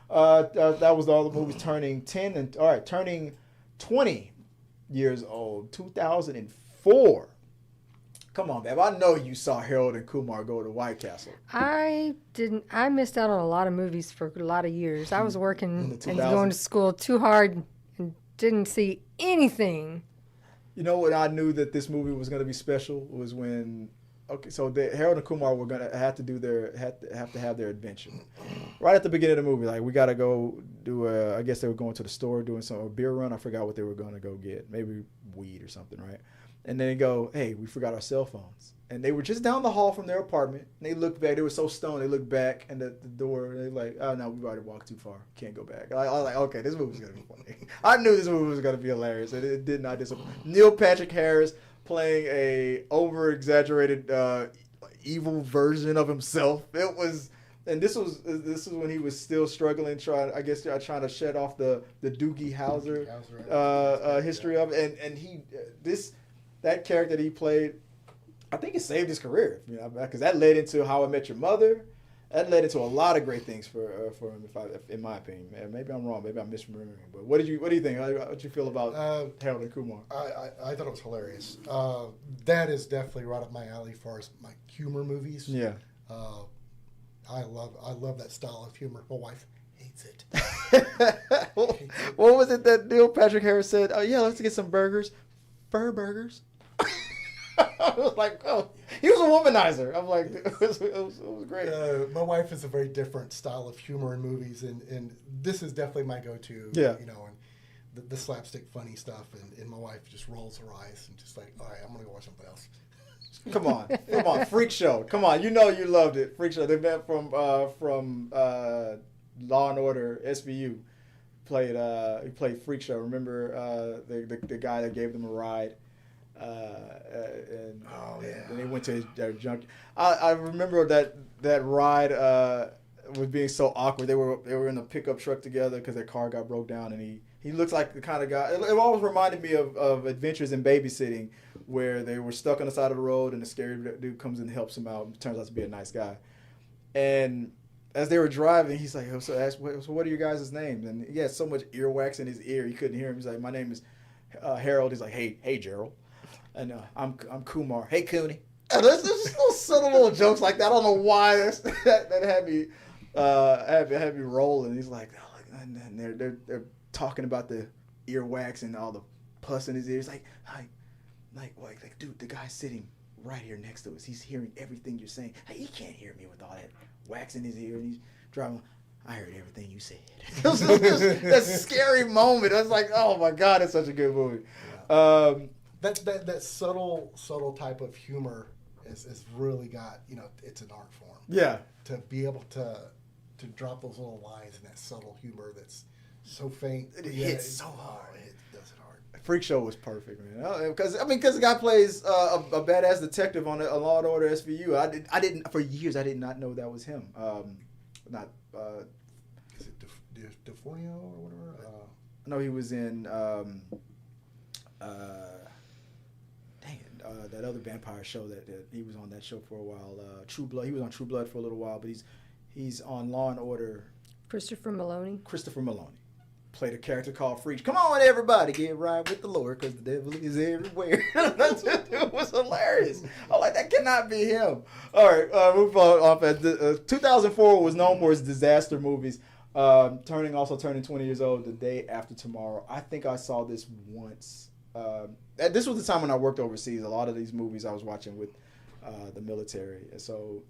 that was all the movies turning 10 and turning 20 years old. 2004. Come on, babe. I know you saw Harold and Kumar go to White Castle. I didn't. I missed out on a lot of movies for a lot of years. I was working and 2000s. going to school too hard and didn't see anything. You know what I knew that this movie was going to be special was when, Harold and Kumar were going to have to have their adventure. Right at the beginning of the movie, like, we got to go do I guess they were going to the store doing a beer run. I forgot what they were going to go get. Maybe weed or something, right? And then they go, hey, we forgot our cell phones. And they were just down the hall from their apartment. And they looked back. They were so stoned. They looked back and at the door. They're like, oh, no, we've already walked too far. Can't go back. I was like, okay, this movie's going to be funny. I knew this movie was going to be hilarious. And it did not disappoint. Neil Patrick Harris playing a over-exaggerated evil version of himself. It was... And this was when he was still struggling, trying to shed off the Doogie Howser history of it. And that character that he played, I think it saved his career. Because that led into How I Met Your Mother. That led into a lot of great things for him, in my opinion. Maybe I'm wrong. Maybe I'm misremembering. But what do you think? What you feel about Harold and Kumar? I thought it was hilarious. That is definitely right up my alley as far as my humor movies. Yeah. I love that style of humor. My wife hates it. What was it that Neil Patrick Harris said? Oh, yeah, let's get some burgers. Fur burgers. I was like, oh, he was a womanizer. I'm like, it was great. My wife is a very different style of humor in movies, and this is definitely my go-to. Yeah. And the slapstick funny stuff, and my wife just rolls her eyes and just like, all right, I'm gonna go watch something else. Come on, Freak Show. Come on, you loved it. Freak Show. They met from Law and Order SVU. He played Freak Show. Remember the guy that gave them a ride. And they went to his junk. I remember that ride was being so awkward. They were in a pickup truck together because their car got broke down, and he looks like the kind of guy. It always reminded me of Adventures in Babysitting, where they were stuck on the side of the road and the scary dude comes and helps them out. It turns out to be a nice guy. And as they were driving, he's like, so what are your guys' names? And he had so much earwax in his ear he couldn't hear him. He's like, my name is Harold. He's like, hey Gerald. And I'm Kumar. Hey, Cooney. And there's just little subtle little jokes like that. I don't know why that had me rolling. He's like, oh, and they're talking about the earwax and all the pus in his ears. Like, dude, the guy's sitting right here next to us. He's hearing everything you're saying. Hey, he can't hear me with all that wax in his ear. And he's driving. I heard everything you said. It was just that scary moment. I was like, oh my God, it's such a good movie. Yeah. That subtle type of humor is really got, it's an art form. Yeah. To be able to drop those little lines and that subtle humor that's so faint. It hits so hard. It does it hard. Freak Show was perfect, man. Because the guy plays a badass detective on a Law and Order SVU. I didn't for years. I did not know that was him. Is it DeFornio or whatever? No, he was in. That other vampire show that he was on that show for a while. True Blood. He was on True Blood for a little while, but he's on Law and Order. Christopher Maloney. Played a character called Freak. Come on, everybody, get right with the Lord, because the devil is everywhere. It was hilarious. I'm like, that cannot be him. All right, move on. Off at 2004 was known for its disaster movies. Turning 20 years old the day after tomorrow. I think I saw this once. This was the time when I worked overseas. A lot of these movies I was watching with the military, and so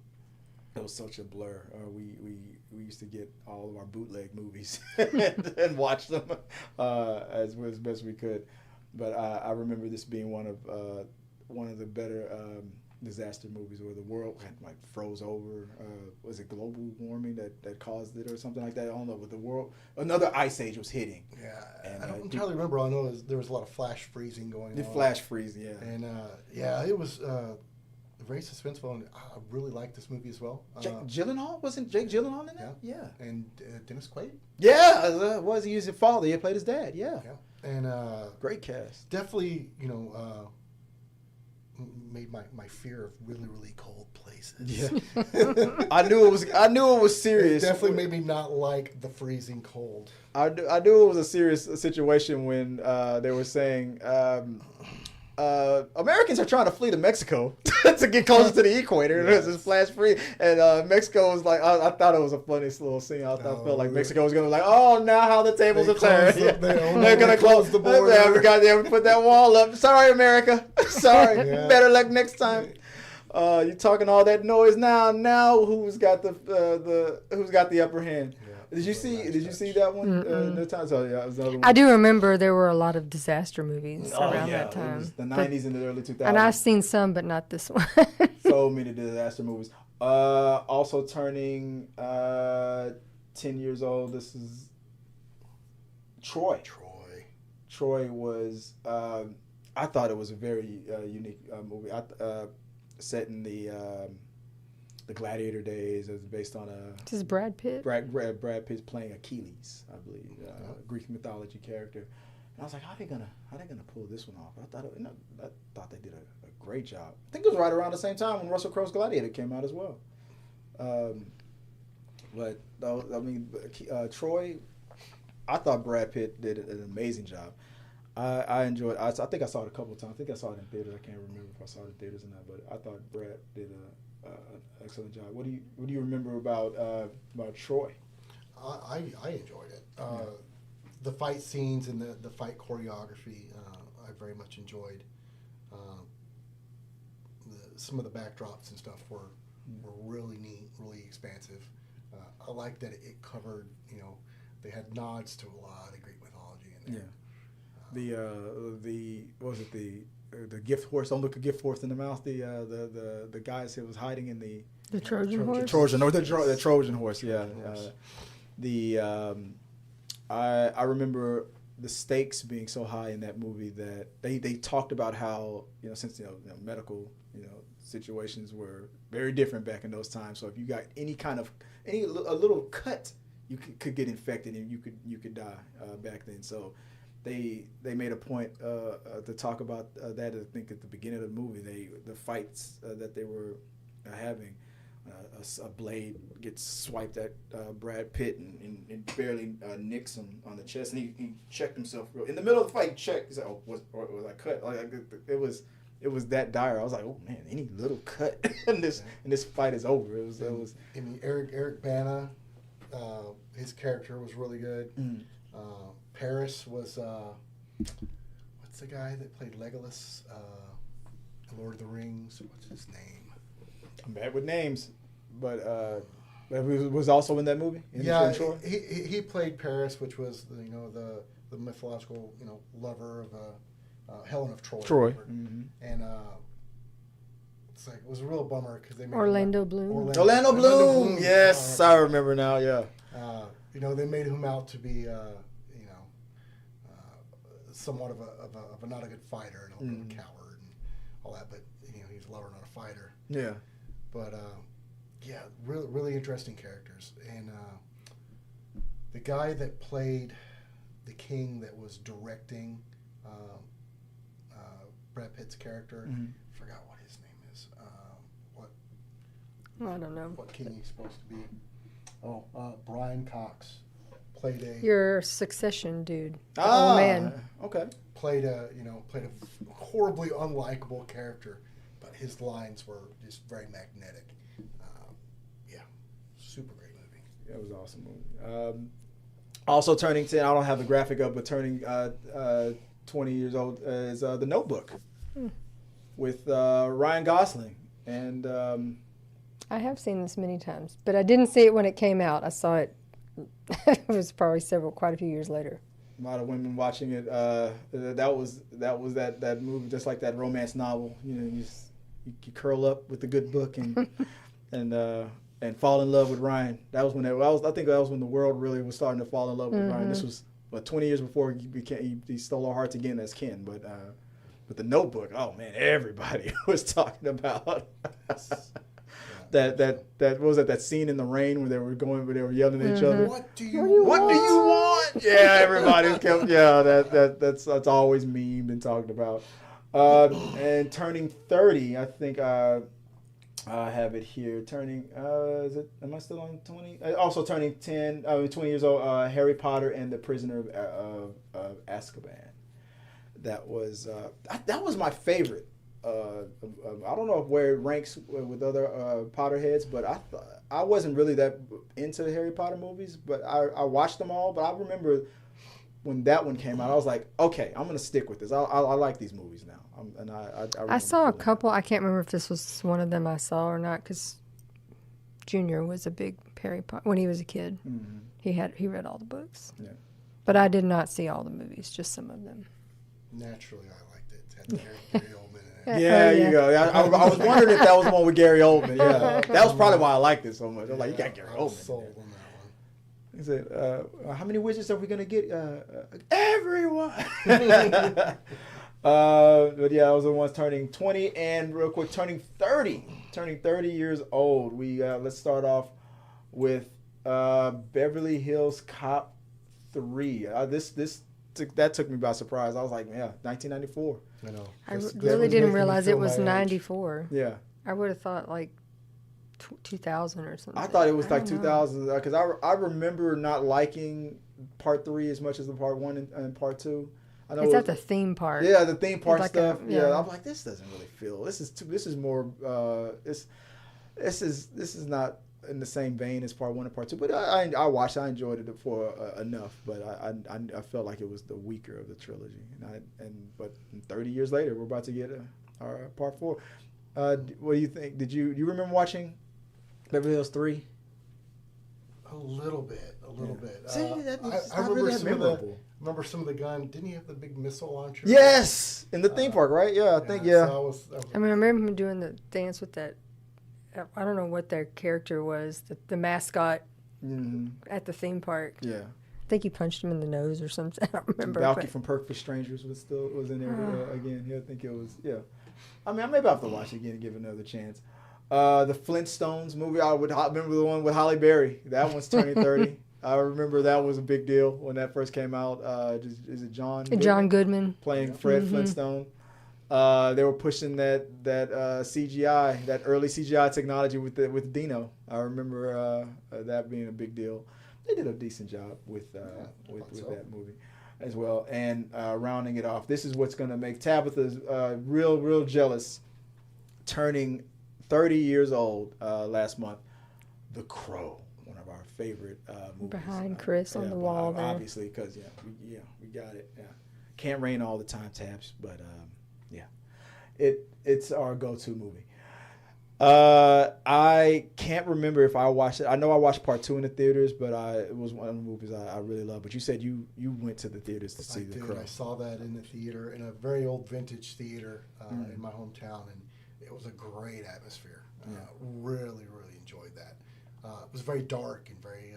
it was such a blur. We used to get all of our bootleg movies and watch them as best we could. But I remember this being one of the better disaster movies where the world had froze over. Was it global warming that caused it or something like that? I don't know. But the world, another ice age was hitting. Yeah, and I don't entirely remember. I know there was a lot of flash freezing going on. The flash freeze, yeah. And it was very suspenseful, and I really liked this movie as well. Jake Gyllenhaal? Wasn't Jake Gyllenhaal in that? Yeah. And Dennis Quaid? Yeah, was he his father? He played his dad, yeah. And great cast. Definitely, made my fear of really, really cold places. Yeah. I knew it was serious. It definitely made me not like the freezing cold. I knew it was a serious situation when they were saying Americans are trying to flee to Mexico to get closer to the equator. Yes. It's flash free, and Mexico was like, I thought it was a funny little scene. I felt like Mexico was gonna be like, oh, now how the tables have turned. They're gonna close the border. Yeah, we put that wall up. Sorry, America. Sorry. Yeah. Better luck next time. You're talking all that noise now. Now who's got the upper hand? Yeah. Did you see that one? No time. So yeah, it was another one. I do remember there were a lot of disaster movies around that time. It was the 90s and the early 2000s. And I've seen some, but not this one. So many disaster movies. Also turning 10 years old. This is Troy. Troy was. I thought it was a very unique movie. Set in the Gladiator days. It was based on This is Brad Pitt? Brad Pitt's playing Achilles, I believe, Greek mythology character. And I was like, how are they gonna pull this one off? I thought they did a great job. I think it was right around the same time when Russell Crowe's Gladiator came out as well. Troy, I thought Brad Pitt did an amazing job. I enjoyed it. I think I saw it a couple of times. I think I saw it in theaters. I can't remember if I saw it in theaters or not, but I thought Brad did an excellent job. What do you remember about Troy? I enjoyed it. The fight scenes and the fight choreography, I very much enjoyed. Some of the backdrops and stuff were really neat, really expansive. I like that it covered, they had nods to a lot of Greek mythology in there. Yeah. What was it, the gift horse? Don't look a gift horse in the mouth. The guys who was hiding in the Trojan horse. The Trojan horse. Yeah. I remember the stakes being so high in that movie that they talked about how since medical situations were very different back in those times. So if you got a little cut, you could get infected and you could die back then. So. They made a point to talk about that. I think at the beginning of the movie, the fights that they were having, a blade gets swiped at Brad Pitt and barely nicks him on the chest, and he checked himself in the middle of the fight. He checked. He said, "Oh, was I cut?" It was that dire. I was like, "Oh man, any little cut and this fight is over." It was. I mean, Eric Bana, his character was really good. Mm. Paris was, what's the guy that played Legolas in Lord of the Rings? What's his name? I'm bad with names, but Was also in that movie. Yeah, Troy? he played Paris, which was the mythological lover of Helen of Troy. Troy. Mm-hmm. And it's like it was a real bummer because they made Orlando Bloom. Orlando Bloom. Yes, I remember now. Yeah. They made him out to be somewhat of a not a good fighter and a coward and all that, but he's a lover, not a fighter. Yeah. But really, really interesting characters. And the guy that played the king that was directing Brad Pitt's character, forgot what his name is. I don't know. What king he's supposed to be? Oh, Brian Cox played a Your Succession dude. The old man. Okay. played a horribly unlikable character, but his lines were just very magnetic. Super great movie. That was an awesome movie. Also turning 10, I don't have the graphic up, but turning 20 years old is The Notebook with Ryan Gosling. And I have seen this many times, but I didn't see it when it came out. I saw it, it was probably quite a few years later. a lot of women watching it. That was that movie, just like that romance novel. You curl up with a good book and fall in love with Ryan. That was when I think that was when the world really was starting to fall in love with Ryan. This was 20 years before he stole our hearts again as Ken. But The Notebook, oh man, everybody was talking about that what was that scene in the rain where they were yelling at each other. What do you want? Yeah, everybody kept that's always memed and talked about. And turning 30, I think I have it here. Turning, am I still on 20? Also turning 20 years old, Harry Potter and the Prisoner of Azkaban. That was my favorite. I don't know where it ranks with other Potterheads, but I wasn't really that into Harry Potter movies, but I watched them all. But I remember when that one came out, I was like, okay, I'm going to stick with this. I like these movies now. I saw a couple. I can't remember if this was one of them I saw or not, because Junior was a big Harry Potter when he was a kid. Mm-hmm. He read all the books. Yeah. But I did not see all the movies, just some of them. Naturally, I liked it. It had Gary Oldman in it. Yeah, you go. I was wondering if that was the one with Gary Oldman. Yeah, that was probably why I liked it so much. I was like, you got Gary Oldman. Sold on that one. He said, how many widgets are we going to get? Everyone. But yeah, I was the ones turning 20 and real quick turning 30 years old. Let's start off with Beverly Hills Cop 3. That took me by surprise. I was like, yeah, 1994. I know. I really didn't realize it was 94. Yeah. I would have thought like 2000 or something. I thought it was like 2000 because I remember not liking part 3 as much as the part 1 and part 2. I know it's at the theme park. Yeah, the theme park like stuff. Yeah, I'm like, this doesn't really feel. This is more. This is not in the same vein as part 1 and part 2. But I watched. I enjoyed it for enough. But I felt like it was the weaker of the trilogy. But 30 years later, we're about to get our part 4. What do you think? Did you remember watching Beverly Hills 3? A little bit. See, I remember some of the gun. Didn't he have the big missile launcher? Yes, in the theme park, right? Yeah, I think. Yeah. So I remember him doing the dance with that. I don't know what their character was. The mascot at the theme park. Yeah. I think he punched him in the nose or something. I don't remember. Balky from Perfect Strangers was in there again. Yeah, I think it was. Yeah. I mean, maybe I'll have to watch it again and give it another chance. The Flintstones movie. I would remember the one with Halle Berry. That one's turning 30. I remember that was a big deal when that first came out. Is it John Goodman? John Goodman Playing Fred Flintstone. They were pushing that CGI, that early CGI technology with Dino. I remember that being a big deal. They did a decent job with that movie as well. And rounding it off, this is what's going to make Tabitha real jealous. Turning 30 years old last month, The Crow. One of our favorite movies. Behind Chris on the wall there. Obviously, because we got it. Yeah. Can't rain all the time, Tabs, but it's our go-to movie. I can't remember if I watched it. I know I watched part 2 in the theaters, but it was one of the movies I really love. But you said you went to the theaters to see The Crow. I saw that in the theater, in a very old vintage theater in my hometown, and it was a great atmosphere. Really, really enjoyed that. It was very dark and very,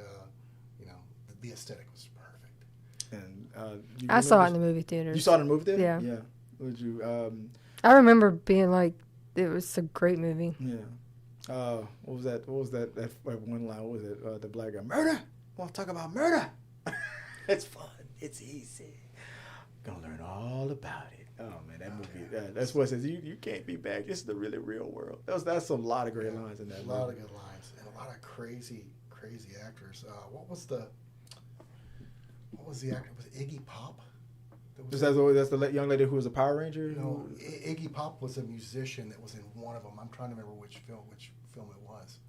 the aesthetic was perfect. And I saw it in the movie theaters. You saw it in the movie theater? Yeah. Yeah. Would you? I remember being like, it was a great movie. Yeah. What was that? What was that one line? What was it? The black guy, murder. Want to talk about murder? It's fun. It's easy. Gonna learn all about it. Oh man, that movie. That's what it says. You can't be back. This is the really real world. That's a lot of great lines in that. A lot of good lines and a lot of crazy actors. What was the actor? Was it Iggy Pop? That's the young lady who was a Power Ranger? No, Iggy Pop was a musician that was in one of them. I'm trying to remember which film it was.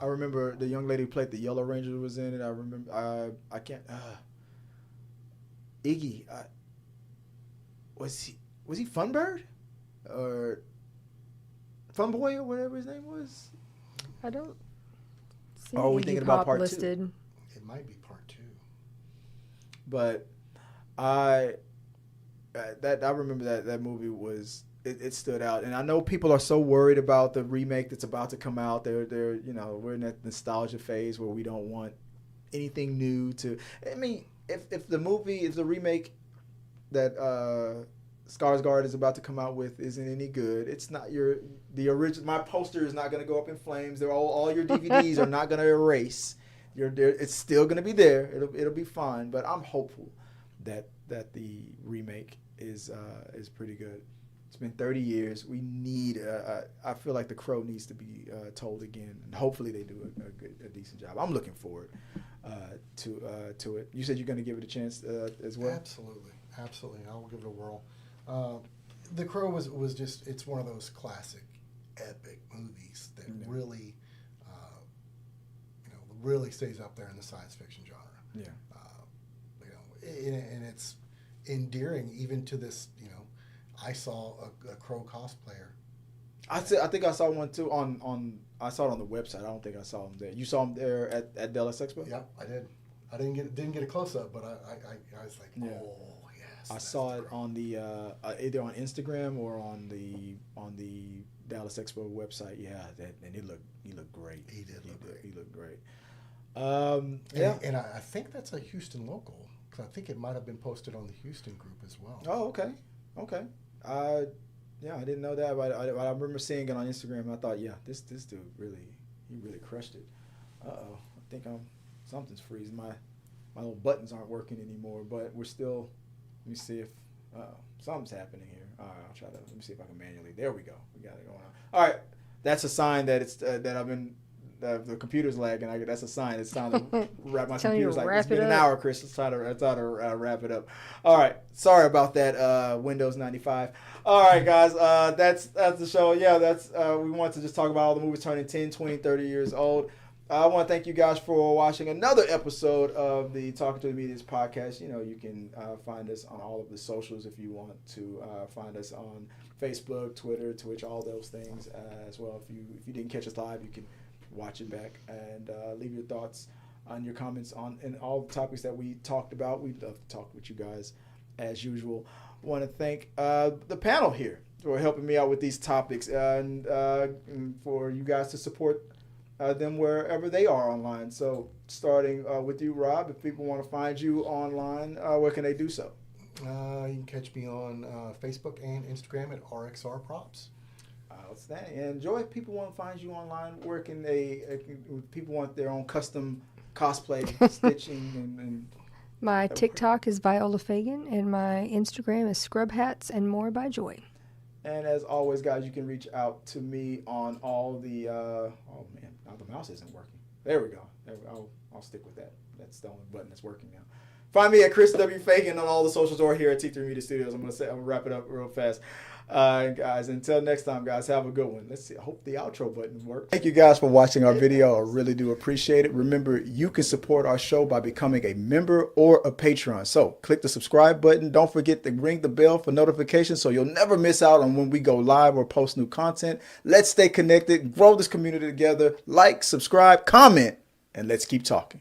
I remember the young lady who played the Yellow Ranger was in it. I remember. I can't. Iggy. Was he Funbird or Funboy or whatever his name was? I don't see Oh, we Iggy thinking about Pop part 2? listed. It might be part 2. But I remember that movie was it stood out, and I know people are so worried about the remake that's about to come out. They're we're in that nostalgia phase where we don't want anything new to. I mean, if the remake that Skarsgård is about to come out with isn't any good, it's not the original. My poster is not going to go up in flames. They're all your DVDs are not going to erase. It's still going to be there. It'll be fine. But I'm hopeful that the remake is pretty good. It's been 30 years. We need. I feel like The Crow needs to be told again, and hopefully they do a decent job. I'm looking forward to it. You said you're going to give it a chance as well. Absolutely. I'll give it a whirl. The Crow was just. It's one of those classic, epic movies that really, really stays up there in the science fiction genre. Yeah. And it's endearing even to this. I saw a Crow cosplayer. I think I saw one too I saw it on the website. I don't think I saw him there. You saw him there at Dallas Expo? Yeah, I did. I didn't get a close up, but I was like, oh yes. I saw it on the either on Instagram or on the Dallas Expo website. Yeah, and he looked great. He did look great. He looked great. And I think that's a Houston local, because I think it might have been posted on the Houston group as well. Oh, okay. I didn't know that, but I remember seeing it on Instagram. And I thought, this dude really crushed it. Uh-oh, I think something's freezing. My little buttons aren't working anymore, but we're still. Let me see if something's happening here. All right, I'll try to. Let me see if I can manually. There we go. We got it going on. All right, that's a sign that it's that I've been. The computer's lagging. That's a sign. It's time to wrap my computer's like it's been an hour, Chris. It's time to wrap it up. All right. Sorry about that. Windows 95. All right, guys. That's the show. Yeah, that's we want to just talk about all the movies turning 10, 20, 30 years old. I want to thank you guys for watching another episode of the Talking to the Media's podcast. You can find us on all of the socials if you want to find us on Facebook, Twitter, Twitch, all those things as well. If you didn't catch us live, you can watch it back and leave your thoughts on your comments on and all the topics that we talked about. We'd love to talk with you guys as usual. I want to thank the panel here for helping me out with these topics and for you guys to support them wherever they are online. So starting with you, Rob, if people want to find you online, where can they do so? You can catch me on Facebook and Instagram at RXR Props. Outstanding. And Joy, if people want to find you online, where can they, if people want their own custom cosplay, stitching, and my TikTok is Viola Fagan, and my Instagram is Scrub Hats and More by Joy. And as always, guys, you can reach out to me on all the, oh man, now the mouse isn't working. There we go. I'll stick with that. That's the only button that's working now. Find me at Chris W. Fagan on all the socials or here at T3 Media Studios. I'm gonna wrap it up real fast. All right, guys. Until next time, guys, have a good one. Let's see. I hope the outro button works. Thank you guys for watching our video. I really do appreciate it. Remember, you can support our show by becoming a member or a Patreon. So click the subscribe button. Don't forget to ring the bell for notifications so you'll never miss out on when we go live or post new content. Let's stay connected, grow this community together. Like, subscribe, comment, and let's keep talking.